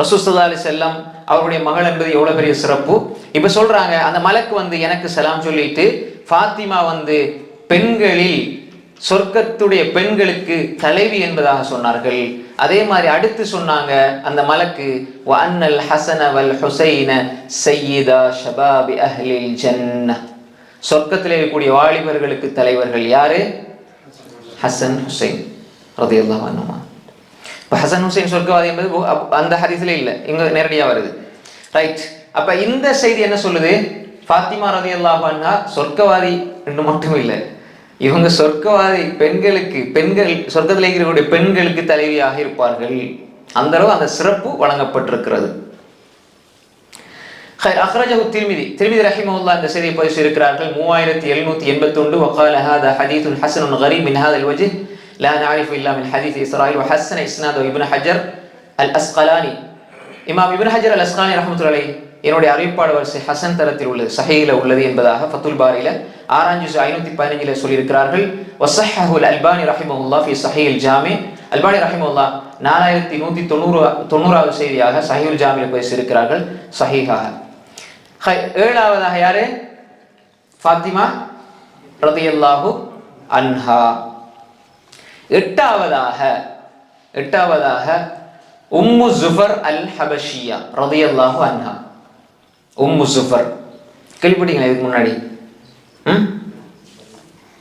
ரசூல் ஸல்லல்லாஹு அலைஹி வஸல்லம் அவருடைய மகள் என்பது எவ்வளவு பெரிய சிறப்பு. இப்ப சொல்றாங்க, அந்த மலக்கு எனக்கு சலாம் சொல்லிட்டு ஃபாத்திமா பெண்களில் சொர்க்கத்துடைய பெண்களுக்கு தலைவி என்பதாக சொன்னார்கள். அதே மாதிரி அடுத்து சொன்னாங்க அந்த மலக்கு, வ அன்னல் ஹஸன வல் ஹுஸைன ஸய்யிதா ஷபாபி அஹ்லில் ஜன்னah, சொர்க்கத்திலே இருக்கக்கூடிய வாலிபர்களுக்கு தலைவர்கள் யாரு? ஹசன் ஹுசைன் ரலியல்லாஹு அன்ஹுமா. இப்போ ஹசன் ஹுசைன் சொர்க்கவாதி என்பது அந்த ஹதீஸ்ல இல்லை, இங்க நேரடியாக வருது. ரைட். அப்ப இந்த செய்தி என்ன சொல்லுது? ஃபாத்திமா ரலியல்லாஹு அன்ஹா சொர்க்கவாதி என்று மட்டும் இல்லை, இவங்க சொர்க்கவாதி பெண்கள் சொர்க்கத்தில் இருக்கக்கூடிய பெண்களுக்கு தலைவியாக இருப்பார்கள். அந்த அளவு அந்த சிறப்பு வழங்கப்பட்டிருக்கிறது. அக்ரஜஹு திர்மிதி ரஹிமஹுல்லாஹ் இந்த செய்தியை பதிவு செய்திருக்கிறார்கள். 3781 وقال هذا حديث حسن غريب من هذا الوجه لا نعرف الا من حديث اسرائيل وحسن اسناده ابن حجر الاسقلاني. இமாம் இப்னு ஹஜர் அல் அஸ்கலானி ரஹ்மத்துல்லாஹி அலைஹி என்னுடைய அறிவிப்பாளர் வரிசை ஹசன் தரத்தில் உள்ளது, சஹீஹ்ல உள்ளது என்பதாக ஃபத்துல் பாரியில 6 515 சொல்லியிருக்கிறார்கள். வஸஹஹு அல் அல்பானி ரஹிமஹுல்லாஹ் ஃபி ஸஹீஹ் அல் ஜாமி அல்பானி ரஹிமஹுல்லாஹ் 4190வது செய்தியாக சஹீஹுல் ஜாமியில் பேசியிருக்கிறார்கள் சஹீஹாக. 7வதாக யாரு? ஃபாத்திமா ரலியல்லாஹு அன்ஹா. 8வதாக உம்மு ஜுஃபர் அல் ஹபஷியா ரலியல்லாஹு அன்ஹா. உம்மு ஜுஃபர் கேள்விப்பட்டீங்களா இதுக்கு முன்னாடி?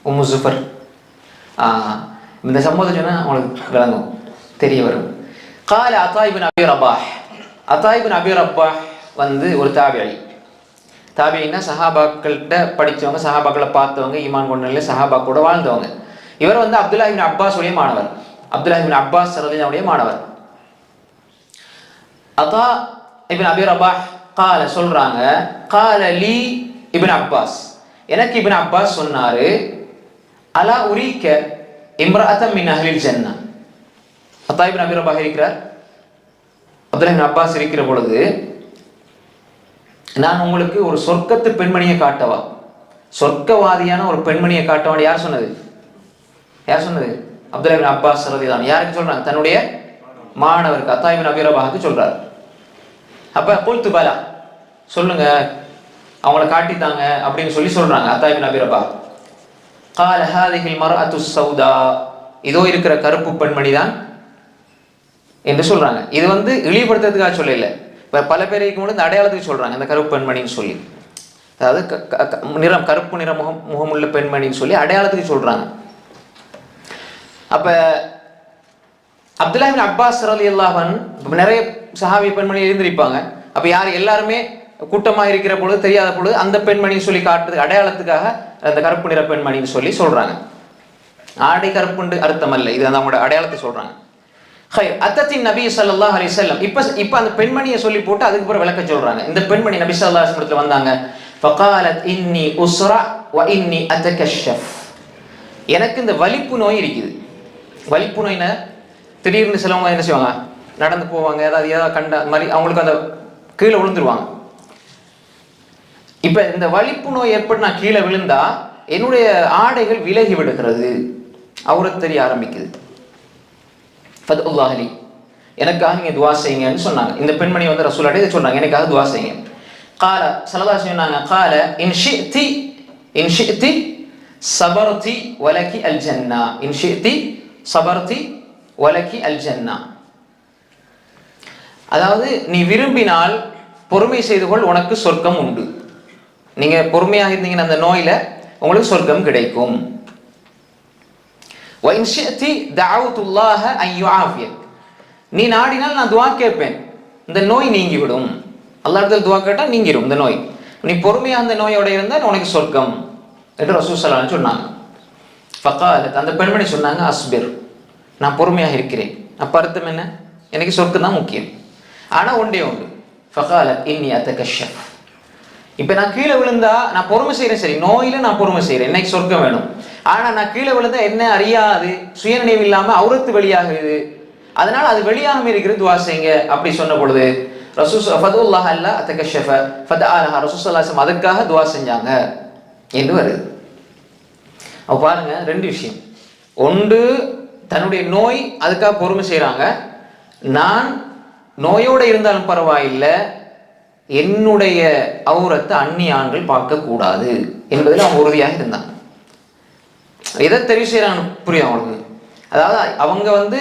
உம்மு ஜுஃபர் இந்த சம்பவத்தை சொன்னா உங்களுக்கு விளங்கும், தெரிய வரும். கால அத்தா இப்னு அபி ரபாஹ். அத்தா இப்னு அபி ரபாஹ் வந்து ஒரு தாபிஈ. தாபிஈன்னா சஹாபாக்கள்கிட்ட படித்தவங்க, சஹாபாக்களை பார்த்தவங்க, ஈமான் கொண்டவங்க, சஹாபாக்கூட வாழ்ந்தவங்க. இவர் வந்து அப்துல்லா இப்னு அப்பாஸ் உடைய மாணவர். அப்துல்லா இப்னு அப்பாஸ் ரலியல்லாஹு மாணவர். அத்தா இப்னு அபி ரபாஹ் கால சொல்றாங்க, கால லீ இப்னு அப்பாஸ், எனக்கு இப்னு அப்பாஸ் சொன்னாரு, அலா உரீக்க இம்ரஅத்தன் மின் அஹ்லில் ஜன்னah. அத்தா இப்னு அபி ரபாஹ் இருக்கிறார், அப்துல்லா இப்னு அப்பாஸ் இருக்கிற பொழுது, நான் உங்களுக்கு ஒரு சொர்க்கத்து பெண்மணியை காட்டவா, சொர்க்கவாதியான ஒரு பெண்மணியை காட்டவான்னு யார் சொன்னது? யார் சொன்னது? அப்துல்லா இப்னு அப்பாஸ் ரலியல்லாஹு அன்ஹு. யாருக்கு சொல்றாங்க? தன்னுடைய மாணவருக்கு அத்தா இப்னு அபி ரபாஹுக்கு சொல்றாரு. அப்ப குல்து பலா, சொல்லுங்க, அவங்கள காட்டித்தாங்க அப்படின்னு சொல்றாங்க அத்தா இப்னு அபி ரபாஹ். கால ஹாதிஹில் மர்அத்து ஸௌதா, இதோ இருக்கிற கருப்பு பெண்மணி தான் என்று சொல்றாங்க. இது வந்து இழிவுபடுத்துறதுக்காக சொல்லல, பல பேருக்கு கூட இந்த அடையாளத்துக்கு சொல்றாங்க, இந்த கருப்பு பெண்மணின்னு சொல்லி. அதாவது நிறம், கருப்பு நிற முகமுள்ள பெண்மணின்னு சொல்லி அடையாளத்துக்கு சொல்றாங்க. அப்ப அப்துல்லா இப்னு அப்பாஸ் ரலியல்லாஹு அன்ஹு நிறைய சஹாபி பெண்மணி இருந்திருப்பாங்க. அப்ப யார் எல்லாருமே கூட்டமாக இருக்கிற பொழுது, தெரியாத பொழுது அந்த பெண்மணின்னு சொல்லி காட்டுறது அடையாளத்துக்காக அந்த கருப்பு நிற பெண்மணின்னு சொல்றாங்க. ஆடை கருப்புண்டு அர்த்தம் அல்ல, இது அவங்களோட அடையாளத்தை சொல்றாங்க. அத்தத்தின் நபி ஸல்லல்லாஹு அலைஹி வஸல்லம். இப்ப அந்த பெண்மணியை சொல்லி போட்டு அதுக்கு பிறகு விளக்க சொல்றாங்க. இந்த பெண்மணி நபி ஸல்லல்லாஹு அலைஹி வஸல்லம் வந்தாங்க. ஃபகாலத் இன்னி உஸ்ரா வ இன்னி அதகஷஃப். எனக்கு இந்த வலிப்பு நோய் இருக்குது. வலிப்பு நோய்னா திடீர்னு சிலவங்க என்ன செய்வாங்க, நடந்து போவாங்க, ஏதாவது கண்ட மாதிரி அவங்களுக்கு அந்த கீழே விழுந்துருவாங்க. இப்ப இந்த வலிப்பு நோய் ஏற்பட்டு நான் கீழே விழுந்தா என்னுடைய ஆடைகள் விலகி விடுகிறது, அவுரத் தெரிய ஆரம்பிக்குது. ஃபதுல்லாஹி, எனக்காக நீங்க துஆ செய்யுங்கன்னு சொன்னாங்க. இந்த பெண்மணி வந்து ரசூலுல்லாஹி இதை சொன்னாங்க, எனக்காக துஆ செய்யுங்க. கால ஸல்லல்லாஹு அலைஹி சொன்னாங்க, கால இன் ஷிஅதி சபர்தி வலகி அல் ஜன்னா. இன் ஷிஅதி சபர்தி வலகி அல் ஜன்னா. அதாவது நீ விரும்பினால் பொறுமை செய்து கொள், உனக்கு சொர்க்கம் உண்டு. நீங்க பொறுமையாக இருந்தீங்கன்னா அந்த நோயில உங்களுக்கு சொர்க்கம் கிடைக்கும். வ இன் ஷிஅதி தஅவுதுல்லாஹ அன் யுஆஃபியக். நீ நாடினால் நான் துஆ கேட்பேன், இந்த நோய் நீங்கிவிடும். அல்லாஹ்விடத்தில் துஆ கேட்டா நீங்கிடும் இந்த நோய். நீ பொறுமையா அந்த நோயோட இருந்தால் உனக்கு சொர்க்கம் என்று ரசூல் ஸல்லல்லாஹு அலைஹி வஸல்லம் சொன்னாங்க. ஃபகாலத், அந்த பெண்மணி சொன்னாங்க, அஸ்பிர், நான் பொறுமையாக இருக்கிறேன். அப்ப அர்த்தம் என்ன? எனக்கு சொர்க்கம் தான் முக்கியம். ஆனா ஒன்றே உண்டு, ஃபகாலத் இன்னி அதகஷஃப். இப்ப நான் கீழே விழுந்தா நான் பொறுமை செய்யறேன், சரி, நோயில நான் பொறுமை செய்யறேன், எனக்கு சொர்க்கம் வேணும். ஆனா நான் கீழே விழுந்தா என்ன அறியாது, சுயநினைவு இல்லாம அவுரத்து வெளியாகுது, அதனால அது வெளியாகாம இருக்கிறது, துஆ செய்யுங்க அப்படி சொன்ன பொழுது ரசூல் ஃபதுல்லாஹ் அல்லா அதகஷஃப ஃபதஆலஹா, ரசூல் ஸல்லல்லாஹு அலைஹி வஸல்லம் அதுக்காக துஆ செஞ்சாங்க என்று வருது. அப்ப பாருங்க, ரெண்டு விஷயம். ஒன்று, தன்னுடைய நோய், அதுக்காக பொறுமை செய்யறாங்க. நான் நோயோடு இருந்தாலும் பரவாயில்லை, என்னுடைய அவுரத்தை அந்நிய ஆண்கள் பார்க்க கூடாது என்பதில் அவங்க உறுதியாக இருந்தாங்க. எதை தெரிவு செய்யறாங்க புரியும் அவங்களுக்கு. அதாவது அவங்க வந்து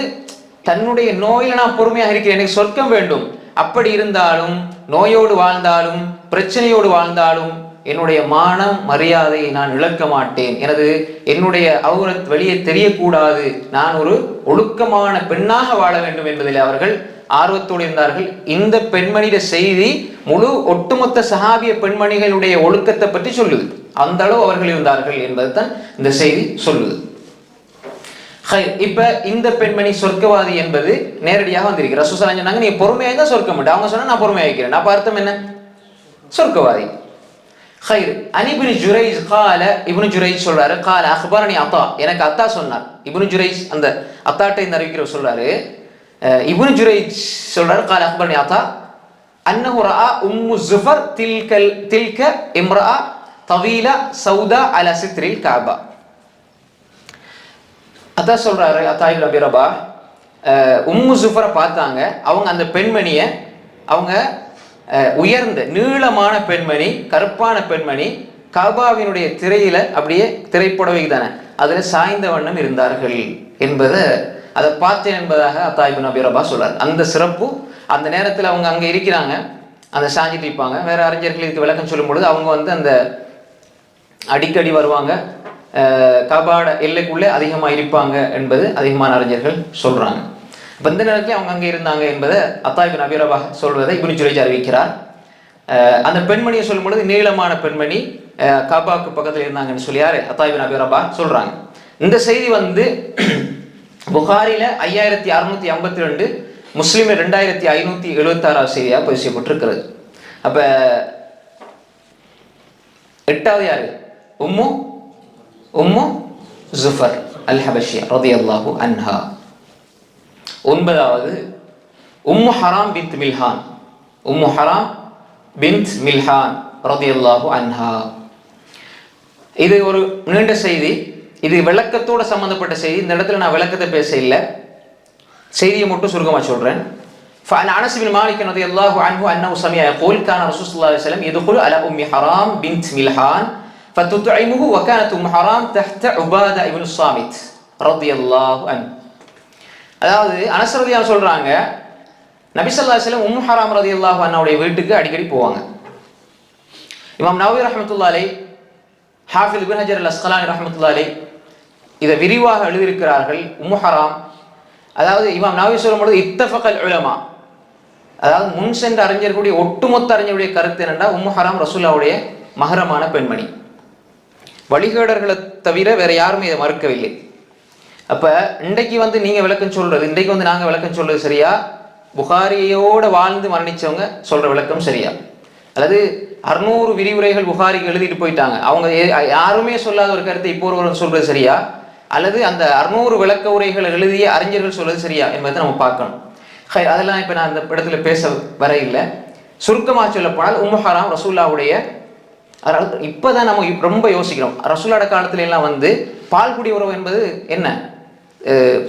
தன்னுடைய நோயில நான் பொறுமையாக இருக்கிறேன், எனக்கு சொர்க்கம் வேண்டும், அப்படி இருந்தாலும் நோயோடு வாழ்ந்தாலும் பிரச்சனையோடு வாழ்ந்தாலும் என்னுடைய மானம் மரியாதையை நான் இழக்க மாட்டேன், என்னுடைய அவுரத் வெளியே தெரியக்கூடாது, நான் ஒரு ஒழுக்கமான பெண்ணாக வாழ வேண்டும் என்பதில் அவர்கள் ஆர்வத்தோடு இருந்தார்கள். இந்த பெண்மணிய செய்தி முழு ஒட்டுமொத்த சஹாபிய பெண்மணிகளுடைய ஒழுக்கத்தை பற்றி சொல்லுது. அந்த அளவு அவர்கள் இருந்தார்கள் என்பது தான் இந்த செய்தி சொல்லுது. இப்ப இந்த பெண்மணி சொர்க்கவாதி என்பது நேரடியாக வந்திருக்கு. ரசூல் ஸல்லல்லாஹு அலைஹி வஸல்லம் சொன்னாங்க, நீ பொறுமையா இருந்தா சொர்க்கம் உண்டு. அவங்க சொன்னா நான் பொறுமையா இருக்கிறேன், அப்ப அர்த்தம் என்ன? சொர்க்கவாதி. அன் இப்னு ஜுரைஜ் கால, இப்னு ஜுரைஜ் சொல்றாரு, கால அக்பரனி அத்தா, எனக்கு அத்தா சொன்னார். இப்னு ஜுரைஜ் அந்த அத்தாட்டை இந்த அறிவிக்கிறவர் சொல்றாரு, இப்னு ஜுரைஜ் சொல்றாரு, கால அக்பரனி அத்தா அன்னஹு ரஆ உம்மு ஜுஃபர் தில்க இம்ரா தவீலா சௌதா அலா சித்ரில் கஅபா. அத்தா சொல்றாரு, அத்தா இப்னு அபி ரபாஹ், உம்மு ஜுஃபரை பார்த்தாங்க. அவங்க அந்த பெண்மணியை அவங்க உயர்ந்த நீளமான பெண்மணி, கருப்பான பெண்மணி, காபாவினுடைய திரையில அப்படியே திரைப்புடவை தானே அதில் சாய்ந்த வண்ணம் இருந்தார்கள் என்பதை அதை பார்த்தேன் என்பதாக அத்தா இப்னு அபி ரபா சொல்றார். அந்த சிறப்பு அந்த நேரத்தில் அவங்க அங்கே இருக்கிறாங்க, அந்த சாஞ்சிட்டு இருப்பாங்க. வேற அறிஞர்கள் இதுக்கு விளக்கம் சொல்லும் பொழுது அவங்க அந்த அடிக்கடி வருவாங்க, காபாட எல்லைக்குள்ளே அதிகமாக இருப்பாங்க என்பது அதிகமான அறிஞர்கள் சொல்றாங்க. இப்போ இந்த நேரத்தில் அவங்க அங்கே இருந்தாங்க என்பதை அத்தா இப்னு அபி ரபா சொல்வதை இப்னு ஜுரைஜ் அறிவிக்கிறார். அந்த பெண்மணியை சொல்லும் பொழுது நீளமான பெண்மணி காபாவுக்கு பக்கத்தில் இருந்தாங்கன்னு சொல்லி யாரு அத்தா இப்னு அபி ரபா சொல்றாங்க. இந்த செய்தி புகாரில 5652, முஸ்லிம்ல 2576 செய்தியாக பதிவு செய்யப்பட்டிருக்கிறது. அப்ப 8வது யாரு? உம்மு ஜுஃபர் அல் ஹபஷியா ரலியல்லாஹு அன்ஹா. 9வது உம்மு ஹராம் பின்த் மில்ஹான், உம்மு ஹராம் பின்த் மில்ஹான் ரலியல்லாஹு அன்ஹா. இது ஒரு நீண்ட செய்தி, இது விளக்கத்தோட சம்பந்தப்பட்ட செய்தி. இந்த இடத்துல நான் விளக்கத்தை பேச இல்லை, செய்தியை மட்டும் சுருக்கமாக சொல்றேன். فعن أنس بن مالك رضي الله عنه أنه سمع يقول كان رسول الله صلى الله عليه وسلم يدخل على أم حرام بنت ملحان فتطعمه وكانت أم حرام تحت عبادة بن الصامت رضي الله عنه. அதாவது அனஸ் ரலியல்லாஹு சொல்றாங்க, நபி ஸல்லல்லாஹு அலைஹி வஸல்லம் உம்மு ஹராம் ரலியல்லாஹு அன்ஹாவுடைய வீட்டுக்கு அடிக்கடி போவாங்க. இமாம் நவவி ரஹ்மத்துல்லாஹி அலைஹி, ஹாஃபிஸ் இப்னு ஹஜர் அல் அஸ்கலானி ரஹ்மத்துல்லாஹி அலைஹி இதை விரிவாக எழுதியிருக்கிறார்கள். உம்மு ஹராம், அதாவது இமாம் நவவி சொல்லும்போது இத்தஃபகல் உலமா, அதாவது முன் சென்ற அறிஞர்களுடைய ஒட்டுமொத்த அறிஞருடைய கருத்து என்னன்னா உம்மு ஹராம் ரசூலுல்லாஹ்வுடைய மஹரமான பெண்மணி, வழிகேடர்களை தவிர வேற யாருமே இதை மறுக்கவில்லை. அப்ப இன்றைக்கு நீங்க விளக்கம் சொல்றது, இன்றைக்கு நாங்க விளக்கம் சொல்றது சரியா, புகாரியோட வாழ்ந்து மரணிச்சவங்க சொல்ற விளக்கம் சரியா, அல்லது 600 விரிவுரைகள் புகாரிக்கு எழுதிட்டு போயிட்டாங்க, அவங்க யாருமே சொல்லாத ஒரு கருத்தை இப்போ ஒருவர் சொல்றது சரியா, அல்லது அந்த 600 விளக்க உரைகள் எழுதிய அறிஞர்கள் சொல்றது சரியா என்பதை நம்ம பார்க்கணும். அதெல்லாம் இப்ப நான் அந்த இடத்துல பேச வர இல்லை. சுருக்கமாக சொல்ல போனால் உம்மு ஹராம் ரசூலுல்லாஹ்வுடைய, இப்பதான் நம்ம ரொம்ப யோசிக்கிறோம், ரசூலுல்லாஹ் காலத்துல எல்லாம் பால்குடி உறவு என்பது என்ன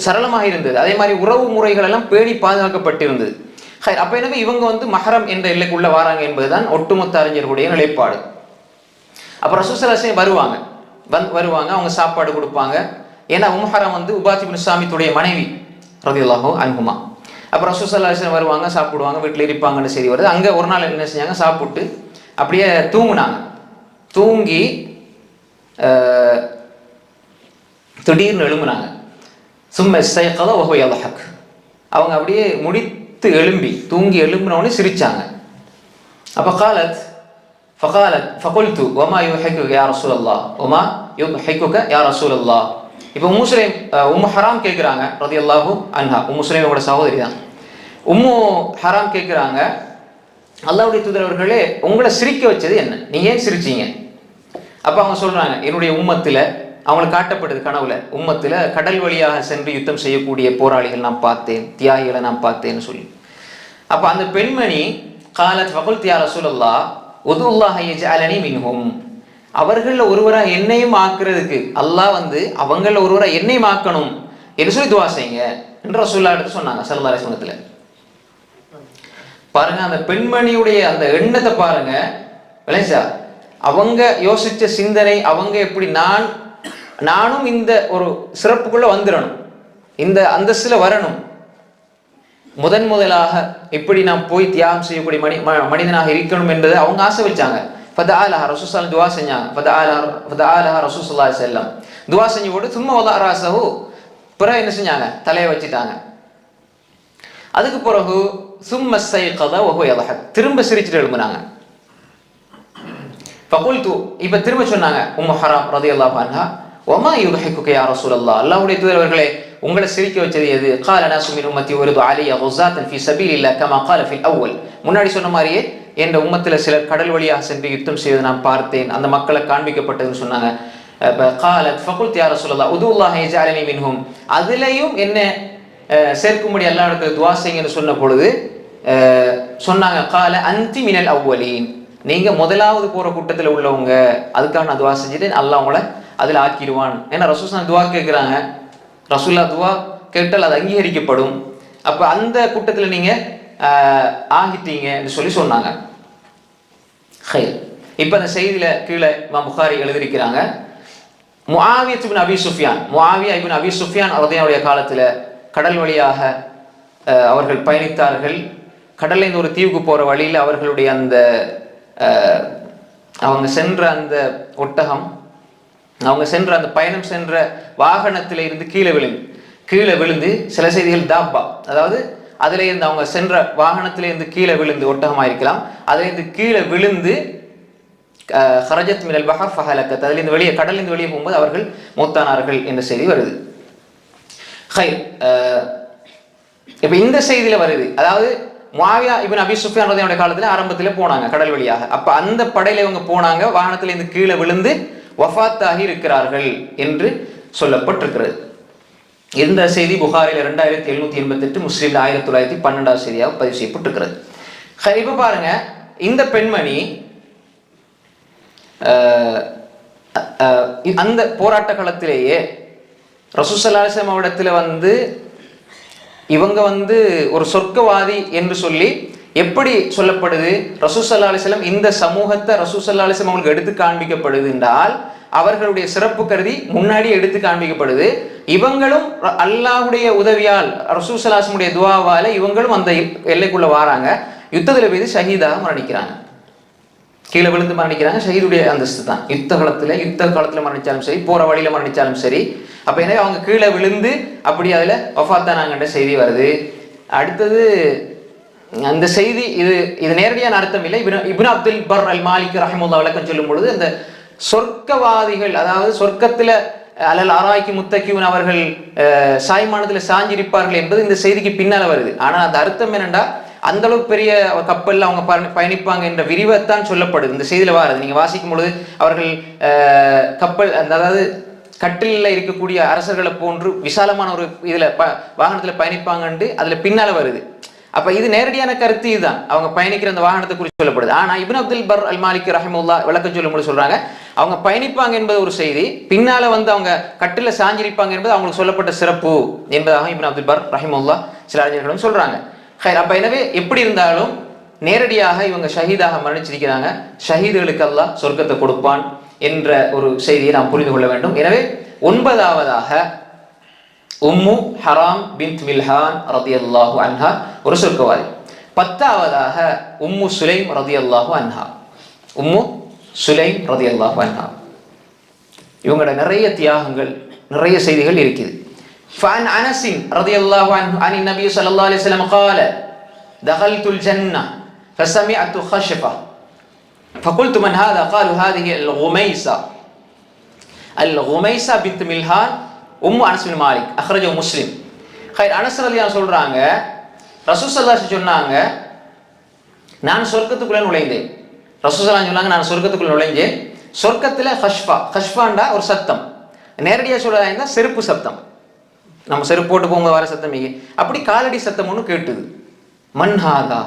சரளமாக இருந்தது, அதே மாதிரி உறவு முறைகள் எல்லாம் பேணி பாதுகாக்கப்பட்டிருந்தது. அப்ப எனவே இவங்க மஹரம் என்ற எல்லைக்குள்ள வராங்க என்பதுதான் ஒட்டுமொத்த அறிஞர்களுடைய நிலைப்பாடு. அப்ப ரசூல் ஸல்லல்லாஹு அலைஹி வஸல்லம் வருவாங்க, அவங்க சாப்பாடு கொடுப்பாங்க. ஏன்னா உம்மு ஹராம் உபாத் இப்னு சாமித்துடைய மனைவி ரலியல்லாஹு அன்ஹுமா. அப்ப ரசூல் ஸல்லல்லாஹு அலைஹி வஸல்லம் வருவாங்க, சாப்பிடுவாங்க, வீட்டில் இருப்பாங்கன்னு செய்தி வருது. அங்க ஒரு நாள் என்ன செஞ்சாங்க, சாப்பிட்டு அப்படியே தூங்குனாங்க. தூங்கி திடீர்னு எழும்புனாங்க. சும்ம இஸ்தைகத வஹுவ யضحك, அவங்க அப்படியே முடித்து எழும்பி தூங்கி எழும்பினோடனே சிரிச்சாங்க. அப்ப فقالت فقلت وما يضحكك يا رسول الله وما يضحكك يا رسول الله. இப்போ உம்மு ஹராம் கேட்குறாங்க ரலியல்லாஹு அன்ஹா, உம்மு சுலைமோட சகோதரி தான். உம்மு ஹராம் கேட்குறாங்க, அல்லாஹ்வுடைய தூதர் அவர்களே, உங்களை சிரிக்க வச்சது என்ன, நீங்க ஏன் சிரிச்சீங்க? அப்ப அவங்க சொல்றாங்க, என்னுடைய உம்மத்துல அவங்களுக்கு காட்டப்பட்டது கனவுல, உம்மத்துல கடல் வழியாக சென்று யுத்தம் செய்யக்கூடிய போராளிகள் நான் பார்த்தேன், தியாகிகளை நான் பார்த்தேன்னு சொல்லி. அப்ப அந்த பெண்மணி காலத் ஃபகுல்து யா ரசூலல்லாஹ் உதுல்லாஹ யஜஅலனி மின்ஹும், அவர்கள ஒருவராக என்னையும் ஆக்குறதுக்கு அல்லாஹ் அவங்கள ஒருவராக என்னையும் ஆக்கணும் என்று சொல்லி துவா செய்யுங்க என்று ரசூலுல்லாஹ் எடுத்து சொன்னாங்க ஸல்லல்லாஹு அலைஹி வஸல்லம். பாருங்க அந்த பெண்மணியுடைய அந்த எண்ணத்தை பாருங்க, விளைச்சா அவங்க யோசிச்ச சிந்தனை, அவங்க எப்படி நானும் இந்த ஒரு சிறப்புக்குள்ள வந்துடணும், இந்த அந்தஸ்துல வரணும், முதலாக இப்படி நான் போய் தியாகம் செய்யக்கூடிய மனிதனாக இருக்கணும் என்பதை அவங்க ஆசை வச்சாங்க. ஃபதஆலஹா ரசூல் ஸல்லல்லாஹு அலைஹி துஆ செஞ்சாங்க. ஃபதஆலஹா ரசூல் ஸல்லல்லாஹு அலைஹி வஸல்லம் துஆ செஞ்சு போட்டு சும்மா வதா ராஸஹு, பிறகு என்ன செஞ்சாங்க, தலையை வச்சிட்டாங்க. அதுக்கு பிறகு சும்ம இஸ்தைகத வஹுவ யضحك, திரும்ப சிரிச்சிட்டு எழும்புனாங்க. ஃபகுல்து, இப்ப திரும்ப சொன்னாங்க உம்மு ஹராம் ரலியல்லாஹு அன்ஹா, வமா யுضحكك யா ரசூலல்லாஹ், அல்லாஹ்வுடைய தூதர் அவர்களே, உங்களை சிரிக்க வச்சது எது? قال ناس من امتي ورد علي غزاة في سبيل الله كما قال في الاول, முன்னாடி சொன்ன மாதிரியே என்ற உம்மத்துல சிலர் கடல் வழியாக சென்று யுத்தம் செய்வதை நான் பார்த்தேன், அந்த மக்களை காண்பிக்கப்பட்டதுன்னு சொன்னாங்க. قالت فقلت يا رسول الله ادعو الله يجعلني منهم, அதுலயும் என்ன சேர்க்கும்படி அல்லாஹ் இடத்துல துஆ செய்யுங்கன்னு சொன்ன பொழுது சொன்னாங்க, قال انت من الاولين, நீங்க முதலாவது போற கூட்டத்துல உள்ளவங்க, அதுக்காக நான் துஆ செஞ்சுட்டேன், அல்லாஹ் உங்களை அதுல ஆக்கிடுவான். ஏன்னா ரசூலுல்லாஹ் துஆ கேட்கிறாங்க, ரசூலுல்லாஹ் துஆ கேட்டால் அது அங்கீகரிக்கப்படும். அப்ப அந்த கூட்டத்தில் நீங்க ஆகிட்டீங்கன்னு சொல்லி சொன்னாங்க. இப்ப அந்த செய்தியில கீழே இமாம் புகாரி எழுதியிருக்கிறாங்க, முஆவியா இப்னு அபி சுஃபியான் ரலியல்லாஹு காலத்துல கடல் வழியாக அவர்கள் பயணித்தார்கள். கடல்ல இந்த ஒரு தீவுக்கு போற வழியில் அவர்களுடைய அந்த அவங்க சென்ற அந்த ஒட்டகம், அவங்க சென்ற அந்த பயணம் சென்ற வாகனத்தில இருந்து கீழே விழுந்து சில செய்திகள் தாப்பா, அதாவது அதுல இருந்து அவங்க சென்ற வாகனத்தில இருந்து கீழே விழுந்து, ஒட்டகமா இருக்கலாம், அதுல இருந்து கீழே விழுந்து ஹரஜத் மினல் பஹர் ஃபஹலகத், அதிலிருந்து வெளியே கடலிலிருந்து வெளியே போகும்போது அவர்கள் மூத்தானார்கள் என்ற செய்தி வருது. இப்ப இந்த செய்தியில வருது, அதாவது முஆவியா இப்னு அபி சுஃபியான் ரலியல்லாஹு காலத்துல ஆரம்பத்திலே போனாங்க கடல் வழியாக. அப்ப அந்த படையில இவங்க போனாங்க, வாகனத்துல இருந்து கீழே விழுந்து வஃபாத்தாகி இருக்கிறார்கள் என்று சொல்லப்பட்டிருக்கிறது. இந்த செய்தி புகாரில 2788, முஸ்லிம்ல 1912 செய்தியாக பதிவு செய்யப்பட்டிருக்கிறது. இப்ப பாருங்க, இந்த பெண்மணி அந்த போராட்ட காலத்திலேயே ரசூல் ஸல்லல்லாஹு அலைஹி வஸல்லம் இடத்துல இவங்க ஒரு சொர்க்கவாதி என்று சொல்லி எப்படி சொல்லப்படுது? ரசூல் ஸல்லல்லாஹு அலைஹி வஸல்லம் இந்த சமூகத்தை ரசூல் ஸல்லல்லாஹு அலைஹி வஸல்லம் அவங்களுக்கு எடுத்து காண்பிக்கப்படுது என்றால் அவர்களுடைய சிறப்பு கருதி முன்னாடி எடுத்து காண்பிக்கப்படுது. இவங்களும் அல்லாஹ்வுடைய உதவியால் ரசூல் ஸல்லல்லாஹு அலைஹி வஸல்லம் துஆவால இவங்களும் அந்த எல்லைக்குள்ள வராங்க. யுத்தத்தில் போய் ஷஹீதாக மரணிக்கிறாங்க, கீழே விழுந்து மரணிக்கிறாங்க. ஷஹீதுடைய அந்தஸ்து தான். யுத்த காலத்துல மரணிச்சாலும் சரி, போற வழியில மரணிச்சாலும் சரி. அப்ப எனவே அவங்க கீழே விழுந்து அப்படி அதுல வஃபாத்தானாங்கன்ற செய்தி வருது. அடுத்தது அந்த செய்தி இது நேரடியான அர்த்தம் இல்லை. இப்னு அப்துல் பர் அல் மாலிக் ரஹிமஹுல்லாஹ் விளக்கம் சொல்லும் பொழுது, அந்த சொர்க்கவாதிகள், அதாவது சொர்க்கத்துல அலல் ஆராய்க்கு முத்தக்கியூன் அவர்கள் சாய்மானத்துல சாஞ்சிருப்பார்கள் என்பது இந்த செய்திக்கு பின்னால வருது. ஆனா அந்த அர்த்தம் என்னன்னா, அந்த அளவுக்கு பெரிய கப்பல்ல அவங்க பயணிப்பாங்க என்ற விரிவைத்தான் சொல்லப்படுது இந்த செய்தியில வாரது. நீங்க வாசிக்கும் பொழுது அவர்கள் கப்பல், அதாவது கட்டில இருக்கக்கூடிய அரசர்களை போன்று விசாலமான ஒரு இதுல வாகனத்துல பயணிப்பாங்கன்னு அதுல பின்னால வருது. அப்ப இது நேரடியான கருத்து இதுதான், அவங்க பயணிக்கிற அந்த வாகனத்தை குறித்து சொல்லப்படுது. ஆனா இப்னு அப்துல் பர் அல் மாலிக் ரஹிமஹுல்லாஹ் விளக்கம் சொல்லும் போது சொல்றாங்க, அவங்க பயணிப்பாங்க என்பது ஒரு செய்தி, பின்னால அவங்க கட்டில சாஞ்சிருப்பாங்க என்பது அவங்களுக்கு சொல்லப்பட்ட சிறப்பு என்பதாக இப்னு அப்துல் பர் ரஹிமஹுல்லாஹ் சில அறிஞர்களும் சொல்றாங்க. அப்ப எனவே எப்படி இருந்தாலும் நேரடியாக இவங்க ஷஹீதாக மரணிச்சிருக்கிறாங்க. ஷஹீதுகளுக்கு அல்லாஹ் சொர்க்கத்தை கொடுப்பான் என்ற ஒரு செய்தியை நாம் புரிந்து கொள்ள வேண்டும். எனவே 9வதாக உம்மு ஹராம் பின்த் மில்ஹான் ரலியல்லாஹு அன்ஹா ஒரு சொர்க்கவாதி. 10வதாக உம்மு சுலைம் ரலியல்லாஹு அன்ஹா. உம்மு சுலைம் ரலியல்லாஹு அன்ஹா இவங்களோட நிறைய தியாகங்கள், நிறைய செய்திகள் இருக்குது. فعن أنس رضي الله عنه عن النبي صلى الله عليه وسلم قال دخلت الجنة فسمعت خشفة فقلت من هذا؟ قالوا هذه الغميسة بنت ملهان أم أنس بن مالك أخرجه مسلم. அனஸ் ரலியல்லாஹு சொல்றாங்க, ரசூல் ஸல்லல்லாஹு அலைஹி சொன்னாங்க, நான் சொர்க்கத்துக்குள்ள நுழைந்தேன். ரசூல் ஸல்லல்லாஹு சொன்னாங்க, நான் சொர்க்கத்துக்குள்ள நுழைஞ்சேன். சொர்க்கத்துல ஹஷ்ஃபாண்டா ஒரு சத்தம், நேரடியாக சொல்றதா இருந்தா செருப்பு சத்தம், நம்ம செருப்பு போட்டு போங்க வர சத்தம், அப்படி காலடி சத்தம் ஒன்று கேட்டுது. மன்ஹாதா,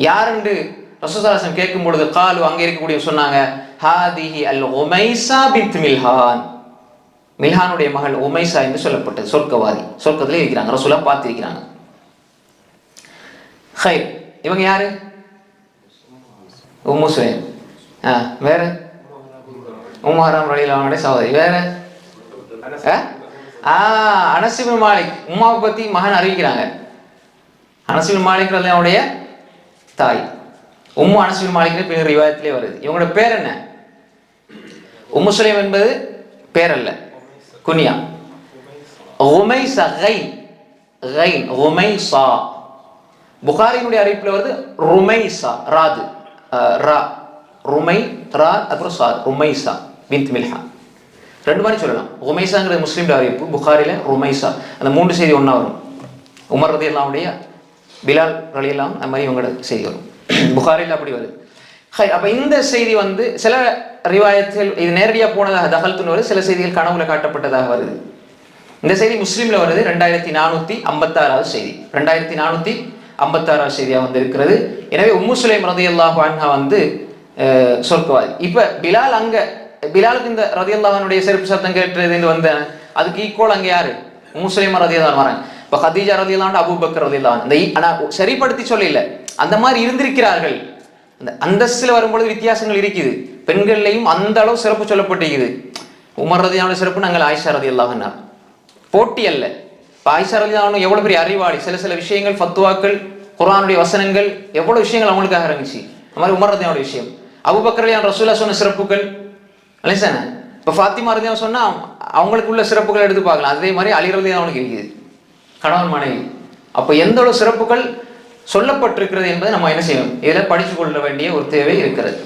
யாருண்டு ரசூல் ஸல்லல்லாஹு அலைஹி கேட்கும் பொழுது காலு, அங்க இருக்கக்கூடிய சொன்னாங்க, ஹாதிஹி அல் உமைஸா பின்த் மில்ஹான், மில்ஹானுடைய மகள் உமைஸா என்று சொல்லப்பட்டது. சொர்க்கவாதி, சொர்க்கத்திலே இருக்கிறாங்க, ரசூலா பார்த்திருக்கிறாங்க. ஹைர், இவங்க யாரு? உம்மு சுலைம். வேற உம்மு ஹராம் ரலியல்லாஹு அன்ஹா சகோதரி. வேற அனஸ் இப்னு மாலிக், உம்மாவை பத்தி மகன் அறிவிக்கிறாங்க. அனஸ் இப்னு மாலிக் ரலியல்லாஹுடைய தாய் உம்மு அனஸ் இப்னு மாலிக் பின்னர் ரிவாயத்திலே வருது. இவங்களோட பேர் என்ன? உம்மு சுலைம் என்பது பேர் அல்ல, குனியா. உமைஸா, கைன் உமைஸா. புகாரியினுடைய அறிவிப்பில் வருது ருமைஸா, ராது ரா, ருமை ரா, அப்புறம் சா, ருமைஸா பின்த் மில்ஹான். ரெண்டு மாதிரி சொல்லலாம். உமைஸாங்கிறது முஸ்லீம் அறிவிப்பு, புகாரில ருமைஸா. அந்த 3 செய்தி ஒன்றா வரும். உமர் ரலியல்லாஹுடைய, பிலால் ரலியல்லாஹு அந்த மாதிரி இவங்களோட செய்தி வரும். புகாரில் அப்படி வருது. அப்ப இந்த செய்தி சில ரிவாயத்தில் இது நேரடியாக போனதாக தகல்துன்னு வருது, சில செய்திகள் கனவுல காட்டப்பட்டதாக வருது. இந்த செய்தி முஸ்லீம்ல வருது 2456வது செய்தி, 2456வது செய்தியாக இருக்கிறது. எனவே உம்மு சுலைம் ரலியல்லாஹு அன்ஹா சொர்க்கவாதி. இப்ப பிலால், அங்க பிலாலுக்கு இந்த ரலியல்லாஹு அன்ஹுடைய செருப்பு சத்தம் கேட்டது அதுக்கு ஈக்குவல் அங்க யாரு? உம்மு சுலைம் ரலியல்லாஹு அன்ஹா வராங்க. இப்போ கதீஜா ரலியல்லாஹு அன்ஹா, அபூபக்கர் ரலியல்லாஹு அன்ஹு, ஆனால் சரிப்படுத்தி சொல்லல, அந்த மாதிரி இருந்திருக்கிறார்கள். அந்த அந்தஸ்தில் வரும்பொழுது வித்தியாசங்கள் இருக்குது. பெண்கள்லையும் அந்த அளவு சிறப்பு சொல்லப்பட்டிருக்குது. உமர் ரலியல்லாஹு அன்ஹு சிறப்பு, நாங்கள் ஆயிஷா ரலியல்லாஹு அன்ஹா போட்டி அல்ல. இப்போ ஆயிஷா ரலியல்லாஹு அன்ஹா எவ்வளோ பெரிய அறிவாளி, சில விஷயங்கள் ஃபத்வாக்கள், குர்ஆனுடைய வசனங்கள், எவ்வளோ விஷயங்கள் அவங்களுக்காக இருந்துச்சு. அந்த மாதிரி உமர் ரலியல்லாஹு அன்ஹு விஷயம், அபூபக்கர் ரலியல்லாஹு அன்ஹு ரசூலுல்லாஹ் சொன்ன சிறப்புகள் அலைசானே. இப்போ ஃபாத்திமா ரலியல்லாஹு அன்ஹா சொன்னால் அவங்களுக்கு உள்ள சிறப்புகள் எடுத்து பார்க்கலாம். அதே மாதிரி அலி ரலியல்லாஹு அன்ஹு இருக்குது, கணவன் மனைவி. அப்போ எந்த அளவு சிறப்புகள் சொல்லப்பட்டிருக்கிறது என்பதை நம்ம என்ன செய்யணும், இதில் படித்து கொள்ள வேண்டிய ஒரு தேவை இருக்கிறது.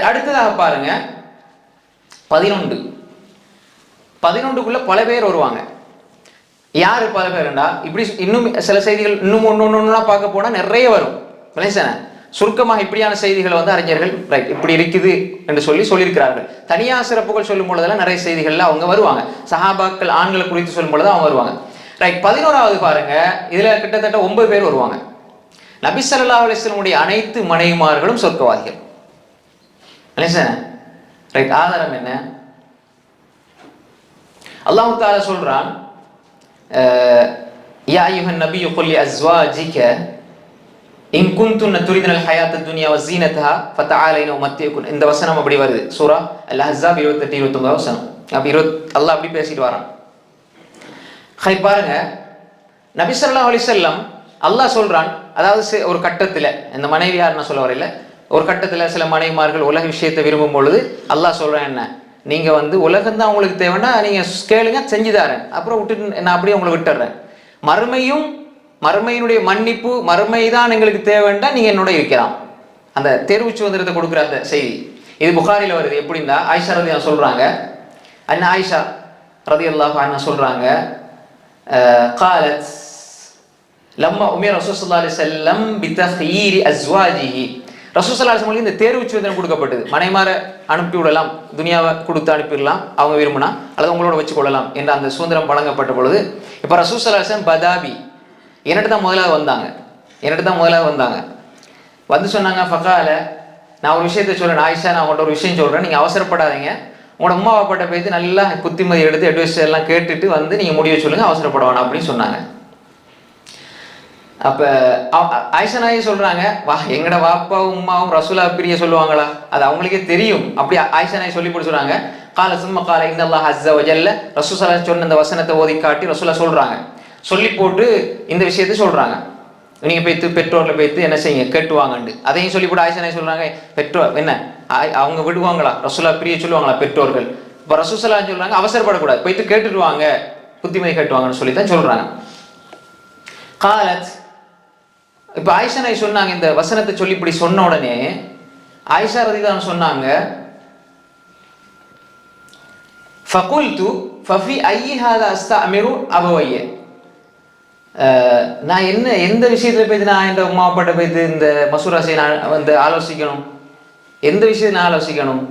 அடுத்ததாக பாருங்க 11 பல பேர் வருவாங்க. யாரு பல பேருண்டா, இப்படி இன்னும் சில செய்திகள் இன்னும் ஒன்று பார்க்க போனால் நிறைய வரும். சுருக்கமாக இப்படியான செய்திகளை வந்து அறிஞர்கள் ரைட் இப்படி இருக்குது என்று சொல்லியிருக்கிறார்கள். தனியாக சிறப்புகள் சொல்லும் பொழுதெல்லாம் நிறைய செய்திகள்ல அவங்க வருவாங்க. சஹாபாக்கள் ஆண்களை குறித்து சொல்லும் பொழுது அவங்க வருவாங்க. ரைட் 11வது பாருங்க, இதுல கிட்டத்தட்ட 9 பேர் வருவாங்க. நபி ஸல்லல்லாஹு அலைஹி வஸல்லம் அனைத்து மனைவிமார்களும் சொர்க்கவாதிகள். ரைட், ஆதாரம் என்ன? அல்லாஹ் தஆலா சொல்றான், யா அய்யுஹன் நபியு குல் லி அஸ்வாஜிக இன் குன்துன்ன துரிதுனல் ஹயாத்தத் துன்யா வ ஸீனத்தஹா ஃபதஆலைன உமத்தியகுன். இந்த வசனம் அப்படி வருது, சூரா அல் அஹ்ஸாப் 28 29 வசனம். அப்ப அல்லாஹ் அப்படி பேசிட்டு வரான். பாருங்க, நபி ஸல்லல்லாஹு அலைஹி வஸல்லம் அல்லாஹ் சொல்றான், அதாவது ஒரு கட்டத்தில், இந்த மனைவி யாருன்னு சொல்ல வரையில, ஒரு கட்டத்தில் சில மனைவிமார்கள் உலக விஷயத்தை விரும்பும் பொழுது அல்லாஹ் சொல்றேன், என்ன நீங்க வந்து உலகம்தான் உங்களுக்கு தேவைன்னா நீங்க கேளுங்க, செஞ்சுதாரேன், அப்புறம் விட்டு நான் அப்படியே உங்களை விட்டுறேன். மறுமையினுடைய மன்னிப்பு, மறுமை தான் எங்களுக்கு தேவைன்னா நீங்க என்னோட இருக்கலாம். அந்த தேர்வு சுதந்திரத்தை கொடுக்குற அந்த செய்தி இது புகாரில வருது. எப்படின்னா ஆயிஷா ரலியல்லாஹு சொல்றாங்க, அண்ணா ஆயிஷா ரலியல்லாஹு அன்ஹா சொல்றாங்க, قالت لما امر رسول الله صلى الله عليه وسلم بتخيير ازواجه. ரசூல் ஸல்லல்லாஹு அலைஹி வஸல்லம் இந்த தேர்வு சுதந்திரம் கொடுக்கப்பட்டது. மனைமார அனுப்பி விடலாம், துனியாவை கொடுத்து அனுப்பிடலாம் அவங்க விரும்பினா, அல்லது உங்களோட வச்சு கொள்ளலாம் என்ற அந்த சுதந்திரம் வழங்கப்பட்ட பொழுது, இப்போ ரசூல் ஸல்லல்லாஹு அலைஹி வஸல்லம் பதாபி என்னட்டு தான் முதலாவது வந்தாங்க. வந்து சொன்னாங்க, ஃபகால நான் ஒரு விஷயத்தை சொல்றேன் ஆயிஷா, நான் உங்கள்கிட்ட ஒரு விஷயம் சொல்றேன், நீங்க அவசரப்படாதீங்க, உங்களோட அம்மா அப்பாட்ட போயிட்டு நல்லா புத்திமதி எடுத்து அட்வைஸ் எல்லாம் கேட்டுட்டு வந்து நீங்க முடிவை சொல்லுங்க, அவசரப்படவானா அப்படின்னு சொன்னாங்க. அப்ப ஆயிஷா நாயகி சொல்றாங்க, வா எங்கட வாப்பாவும் உம்மாவும் ரசூலா பிரிய சொல்லுவாங்களா, அது அவங்களுக்கே தெரியும். அப்படி ஆயிஷா நாயகி சொல்லி போட்டு சொல்றாங்க, கால சும்மா கால இன்னல்லாஹ் அஸ்ஸ வஜல்ல, ரசூல் ஸல்லல்லாஹு அலைஹி வஸல்லம் சொன்ன இந்த வசனத்தை ஓதி காட்டி ரசூலா சொல்றாங்க, சொல்லி போட்டு இந்த விஷயத்தை சொல்றாங்க, நீங்க போய்த்து பெற்றோர்ல போய்த்து என்ன செய்யுங்க கேட்டுவாங்கண்டு. அதையும் சொல்லி போட்டு ஆயிஷா நாயகி சொல்றாங்க, பெற்றோர் என்ன அவங்க விடுவாங்களா, ரசூலா பிரிய சொல்லுவாங்களா பெற்றோர்கள்? இப்ப ரசூல் ஸல்லல்லாஹு அலைஹி வஸல்லம் சொல்றாங்க, அவசரப்படக்கூடாது, போய்த்து கேட்டுட்டு வாங்க, புத்திமதி கேட்டுவாங்கன்னு சொல்லி தான் சொல்றாங்க. காலத், இப்ப ஆயிஷா நாயகி சொன்னாங்க, இந்த வசனத்தை சொல்லி இப்படி சொன்ன உடனே ஆயிஷா ரலியல்லாஹு அன்ஹா சொன்னாங்க, ஃபகுல்து ஃபஃபி ஐயி ஹாதா அஸ்தஅமிரு அபவைய. நான் எந்த விஷயத்துல போயிட்டு நான் என் அம்மா அப்பாட்ட போயிட்டு இந்த மசூரா செய்ய நான் வந்து ஆலோசிக்கணும், எந்த விஷயத்தை நான் ஆலோசிக்கணும்?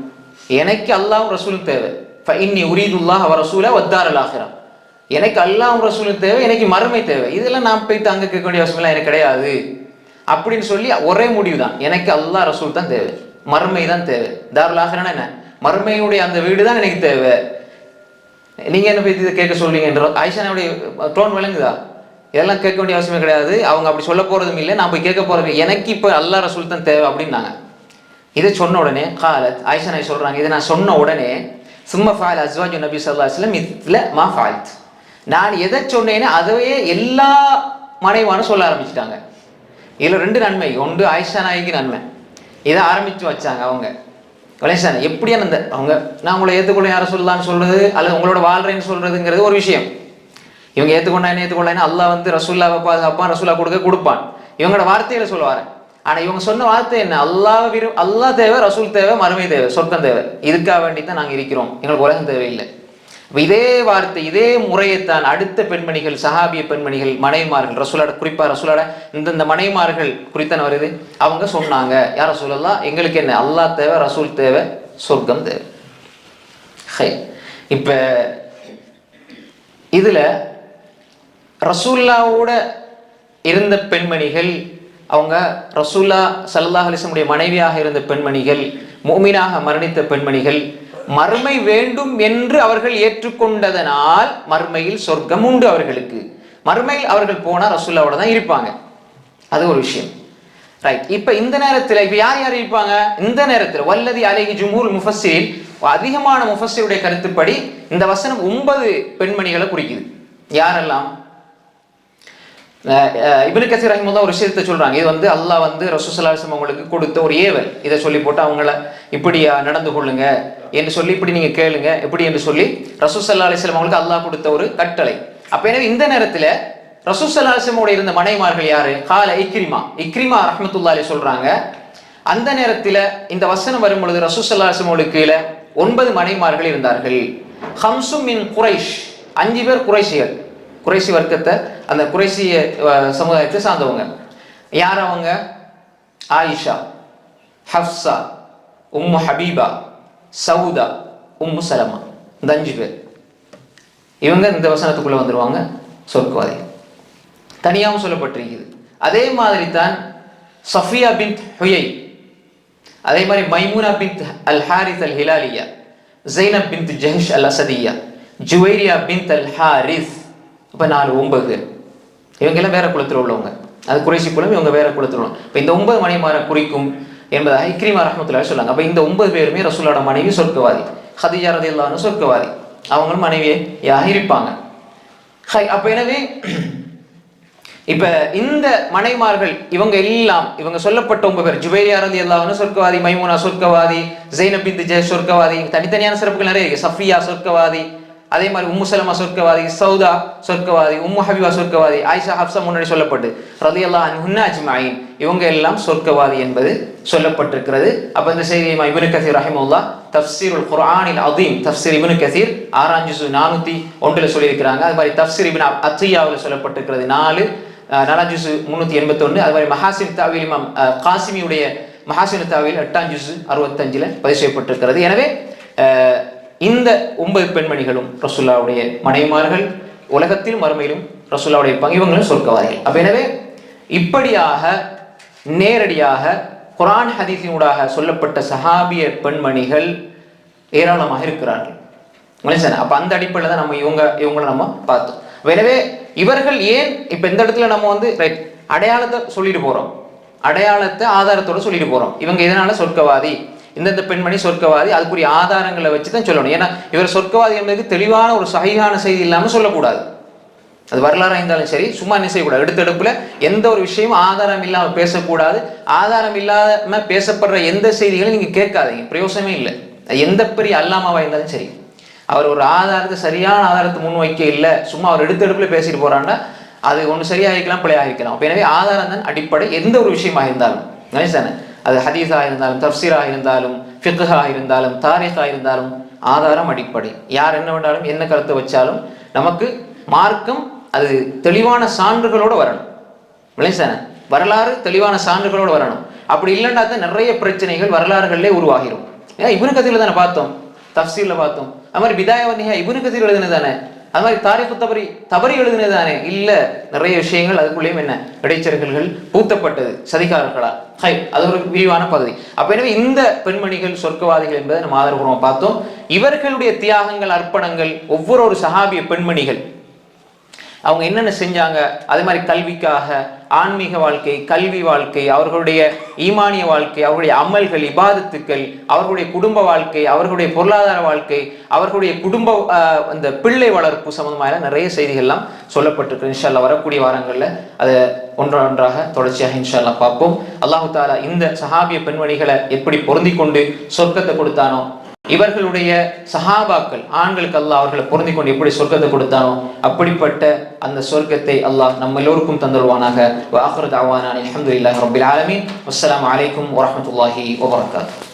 எனக்கு அல்லாஹ்வும் ரசூலும் தேவை. ஃபஇன்னி உரீதுல்லாஹ வ ரசூல வத்தாரல் ஆখিরা. எனக்கு அல்லாஹ்வும் ரசூலும் தேவை, எனக்கு மறுமை தேவை. இதெல்லாம் நான் போயிட்டு அங்கே கேட்க வேண்டிய அவசியம் எனக்கு கிடையாது அப்படின்னு சொல்லி ஒரே முடிவு தான், எனக்கு அல்லாஹ் ரசூல் தான் தேவை, மறுமை தான் தேவை. தாருல் ஆখিরাனா என்ன, மறுமையுடைய அந்த வீடு தான் எனக்கு தேவை. நீங்க என்ன போய் இதை கேட்க சொல்றீங்க என்ற ஆயிஷாவுடைய டோன் விளங்குதா? இதெல்லாம் கேட்க வேண்டிய அவசியமே கிடையாது, அவங்க அப்படி சொல்ல போறதும் இல்லை, நான் போய் கேட்க போறது, எனக்கு இப்போ அல்லாஹ் ரசூல் தான் தேவை அப்படின்னாங்க. இதை சொன்ன உடனே காலத் ஆயிஷா நாயகி சொல்றாங்க, இதை நான் சொன்ன உடனே சும்ம ஃபஅல அஸ்வாஜு நபி ஸல்லல்லாஹு அலைஹி வஸல்லம் மித்ல மா ஃபஅல்த். நான் எதை சொன்னேன்னு அதையே எல்லா மனைவானும் சொல்ல ஆரம்பிச்சுட்டாங்க. இதுல 2 நன்மை, ஒன்று ஆயிஷா நாயகி நன்மை, இதை ஆரம்பிச்சு வச்சாங்க அவங்க. வலைசான எப்படியான அந்த அவங்க நான் உங்களை ஏற்றுக்கொள்ள யாரை சொல்லலான்னு சொல்றது, அல்லது உங்களோட வாழ்றேன்னு சொல்றதுங்கிறது ஒரு விஷயம். இவங்க ஏற்றுக்கொண்டா என்ன ஏற்றுக்கொள்ளா, அல்லாஹ் வந்து ரசூல்லாவை பாதுகாப்பான், ரசூல்லா கொடுப்பான், இவங்களோட வார்த்தைகளை சொல்லுவாரு. ஆனா இவங்க சொன்ன வார்த்தை என்ன, அல்லாஹ் தேவை, ரசூல் தேவை, மறுமை தேவை, சொர்க்கம் தேவை, இதுக்காக வேண்டி தான் நாங்க இருக்கிறோம், எங்களுக்கு உலகம் தேவையில்லை. இதே வார்த்தை, இதே முறையைத்தான் அடுத்த பெண்மணிகள், சஹாபிய பெண்மணிகள், மனைவிமார்கள், ரசூலோட குறிப்பா ரசூலோட இந்த மனைவிமார்கள் குறித்தான வருது, அவங்க சொன்னாங்க, யார் ரசூலல்லாஹ், எங்களுக்கு என்ன அல்லாஹ் தேவை, ரசூல் தேவை, சொர்க்கம் தேவை. இப்ப இதுல ரசூல்லாவோட இருந்த பெண்மணிகள், அவங்க ரசூல்லா ஸல்லல்லாஹு அலைஹி வஸல்லம் மனைவியாக இருந்த பெண்மணிகள், முஃமினாக மரணித்த பெண்மணிகள், மறுமை வேண்டும் என்று அவர்கள் ஏற்றுக்கொண்டதனால் மறுமையில் சொர்க்கம் உண்டு அவர்களுக்கு. மறுமையில் அவர்கள் போனா ரசூலுல்லாவோட தான் இருப்பாங்க. அது ஒரு விஷயம். ரைட். இப்ப இந்த நேரத்தில் இப்ப யார் யார் இருப்பாங்க? இந்த நேரத்தில் வல்லதி அலைஹி ஜும்ஹூர் முஃபஸ்ஸிரின், அதிகமான முஃபஸ்ஸிருடைய கருத்துப்படி இந்த வசனம் 9 பெண்மணிகளை குறிக்குது. யாரெல்லாம்? இப்னு கஸீர் ரஹிமஹுல்லாஹ் ஒரு விஷயத்தை சொல்றாங்க. இது அல்லாஹ் ரசூலுல்லாஹி ஸல்லல்லாஹு அலைஹி வஸல்லம் அவங்களுக்கு கொடுத்த ஒரு ஏவல். இதை சொல்லி போட்டு அவங்கள இப்படி நடந்து கொள்ளுங்க என்று சொல்லி, இப்படி நீங்க கேளுங்க இப்படி என்று சொல்லி ரசூலுல்லாஹி ஸல்லல்லாஹு அலைஹி வஸல்லம் அவங்களுக்கு அல்லாஹ் கொடுத்த ஒரு கட்டளை. அப்ப எனவே இந்த நேரத்தில் ரசூலுல்லாஹி ஸல்லல்லாஹு அலைஹி வஸல்லம் இருந்த மனைமார்கள் யாரு? கால இக்ரிமா ரஹ்மத்துல்லாஹி அலைஹி சொல்றாங்க. அந்த நேரத்தில் இந்த வசனம் வரும் பொழுது ரசூலுல்லாஹி ஸல்லல்லாஹு அலைஹி வஸல்லம் கீழ 9 மனைமார்கள் இருந்தார்கள். ஹம்சும் மின் குரைஷ், 5 பேர் குறைஷிகள், குறைஷி வர்க்கத்தை, அந்த குறைஷிய சமுதாயத்தை சார்ந்தவங்க. யார் அவங்க? ஆயிஷா, ஹப்சா, உம்மு ஹபீபா, சவுதா, உம்மு சலமா. இந்த 5 பேர் இவங்க இந்த வசனத்துக்குள்ள வந்துருவாங்க சொர்க்கவாதி. தனியாகவும் சொல்லப்பட்டிருக்குது. அதே மாதிரி தான் சஃபியா பின்த் ஹுயை, அதே மாதிரி மைமூனா பின்த் அல் ஹாரிஸ் அல் ஹிலாலியா, ஜைனப் பின்த் ஜஹஷ் அல் அசதியா, ஜுவைரியா பின்த் அல் ஹாரிஸ். இப்போ 9 பேர். இவங்க எல்லாம் வேற குலத்தில் உள்ளவங்க. அது குறைசி குலம், இவங்க வேற குலத்தில் உள்ளவங்க. இப்போ இந்த 9 மனைமாரை குறிக்கும் என்பதாக இக்ரிமா ரஹ்மத்துல்லாஹி சொல்லாங்க. அப்போ இந்த 9 பேருமே ரசூலோட மனைவி சொர்க்கவாதி. ஹதீஜா ரலியல்லாஹு அன்ஹா சொர்க்கவாதி, அவங்களும் மனைவியாக இருப்பாங்க. அப்போ எனவே இப்ப இந்த மனைமார்கள் இவங்க எல்லாம், இவங்க சொல்லப்பட்ட 9 பேர், ஜுவைரியா ரலியல்லாஹு அன்ஹா சொர்க்கவாதி, மைமூனா சொர்க்கவாதி, ஜைனப் பின்த் ஜஹஷ் சொர்க்கவாதி, தனித்தனியான சிறப்புகள் நிறைய இருக்கு. சஃபியா சொர்க்கவாதி, அதே மாதிரி உம்மு சலமா சொர்க்கவாதி, சௌதா சொர்க்கவாதி, உம்மு ஹபீபா சொர்க்கவாதி, ஆயிஷா ஹப்சா முன்னாடி சொல்லப்பட்டு ரலியல்லாஹு அன்ஹுன்னா அஜ்மஈன், இவங்க எல்லாம் சொர்க்கவாதி என்பது சொல்லப்பட்டிருக்கிறது. அப்ப இந்த செய்தியை இப்னு கஸீர் ரஹிமஹுல்லாஹ் தஃப்சீருல் குர்ஆனில் அதீம், தஃப்சீர் இப்னு கஸீர் 6 ஜுஸ் 401 சொல்லியிருக்கிறாங்க. அது மாதிரி தஃப்சீர் இப்னு அத்தியாவில் சொல்லப்பட்டிருக்கிறது 4 ஜுஸ் 381. அது மாதிரி மஹாசின் தாவீல் இமாம் காசிமியுடைய மஹாசின் தாவீல் 8 ஜுஸ் 65 பதிவு செய்யப்பட்டிருக்கிறது. எனவே இந்த 9 பெண்மணிகளும் ரசூலுல்லாஹ்வுடைய மனைவிமார்கள், உலகத்திலும் மறுமையிலும் ரசூலுல்லாஹ்வுடைய இவங்களும் சொர்க்கவாதிகள். அப்ப எனவே இப்படியாக நேரடியாக குர்ஆன் ஹதீஸினூடாக சொல்லப்பட்ட சஹாபிய பெண்மணிகள் ஏராளமாக இருக்கிறார்கள். அப்ப அந்த அடிப்படையில் தான் நம்ம இவங்களை நம்ம பார்த்தோம். எனவே இவர்கள் ஏன் இப்ப இந்த இடத்துல நம்ம ரைட் அடையாளத்தை சொல்லிட்டு போறோம், அடையாளத்தை ஆதாரத்தோட சொல்லிட்டு போறோம். இவங்க இதனால சொர்க்கவாதி, இந்த பெண்மணி சொர்க்கவாதி, அதுக்குரிய ஆதாரங்களை வச்சு தான் சொல்லணும். ஏன்னா இவர் சொர்க்கவாதி என்பதற்கு தெளிவான ஒரு சஹீஹான செய்தி இல்லாமல் சொல்லக்கூடாது. அது வரலாறாக இருந்தாலும் சரி, சும்மா என்ன செய்யக்கூடாது, எடுத்தெடுப்புல எந்த ஒரு விஷயமும் ஆதாரம் இல்லாமல் பேசக்கூடாது. ஆதாரம் இல்லாம பேசப்படுற எந்த செய்திகளும் நீங்க கேட்காதீங்க, பிரயோசனமே இல்லை. எந்த பெரிய அல்லாமாவா இருந்தாலும் சரி, அவர் ஒரு ஆதாரத்தை, சரியான ஆதாரத்தை முன்வைக்க இல்லை, சும்மா அவர் எடுத்தெடுப்புல பேசிட்டு போறான்னா அது ஒன்று சரியாகிக்கலாம், பிழையாகிக்கலாம். அப்ப எனவே ஆதாரம் தான் அடிப்படை. எந்த ஒரு விஷயமாக இருந்தாலும் அது ஹதீஸாக இருந்தாலும், தஃப்சீராக இருந்தாலும், ஃபிக்ஹாக இருந்தாலும், தாரீகாக இருந்தாலும் ஆதாரம் அடிப்படை. யார் என்ன வேண்டாலும், என்ன கருத்தை வச்சாலும் நமக்கு மார்க்கம் அது தெளிவான சான்றுகளோடு வரணும். வரலாறு தெளிவான சான்றுகளோடு வரணும். அப்படி இல்லைன்னா தான் நிறைய பிரச்சனைகள் வரலாறுகளிலே உருவாகிரும். ஏன்னா இப்னு கஸீர் தானே பார்த்தோம், தஃப்சீர்ல பார்த்தோம். அது மாதிரி பிதாயா வ நிஹாயா இப்னு கஸீர் எழுதுனது தானே, அது மாதிரி தாரிக் தபரி எழுதுனது தானே. இல்ல, நிறைய விஷயங்கள் அதுக்குள்ளேயும் என்ன இடைச்செருகல்கள் பூத்தப்பட்டது சதிகாரர்களால். அது ஒரு விரிவான பகுதி. அப்ப எனவே இந்த பெண்மணிகள் சொர்க்கவாதிகள் என்பதை நம்ம ஆதரவுபூர்வமா பார்த்தோம். இவர்களுடைய தியாகங்கள், அர்ப்பணங்கள், ஒவ்வொரு சஹாபிய பெண்மணிகள் அவங்க என்னென்ன செஞ்சாங்க, அதே மாதிரி கல்விக்காக, ஆன்மீக வாழ்க்கை, கல்வி வாழ்க்கை, அவர்களுடைய ஈமானிய வாழ்க்கை, அவர்களுடைய அமல்கள், இபாதத்துக்கள், அவர்களுடைய குடும்ப வாழ்க்கை, அவர்களுடைய பொருளாதார வாழ்க்கை, அவர்களுடைய குடும்ப அந்த பிள்ளை வளர்ப்பு சம்பந்தமான நிறைய செய்திகள்லாம் சொல்லப்பட்டிருக்கு. இன்ஷா அல்லாஹ் வரக்கூடிய வாரங்களில் அதை ஒன்றொன்றாக தொடர்ச்சியாக இன்ஷா அல்லாஹ் பார்ப்போம். அல்லாஹு தஆலா இந்த சஹாபிய பெண்மணிகளை எப்படி பொருந்தி கொண்டு சொர்க்கத்தை கொடுத்தானோ, இவர்களுடைய சஹாபாக்கள் ஆண்களுக்கு அல்லாஹ் அவர்களை பொருந்தி கொண்டு எப்படி சொர்க்கத்தை கொடுத்தானோ அப்படிப்பட்ட அந்த சொர்க்கத்தை அல்லாஹ் நம்ம எல்லோருக்கும் தந்துருவானாக. வ ஆகிரு தஅவானா அல்ஹம்துலில்லாஹி ரப்பில் ஆலமீன். வஸ்ஸலாமு அலைக்கும் வரஹ்மத்துல்லாஹி வபரகாத்துஹு.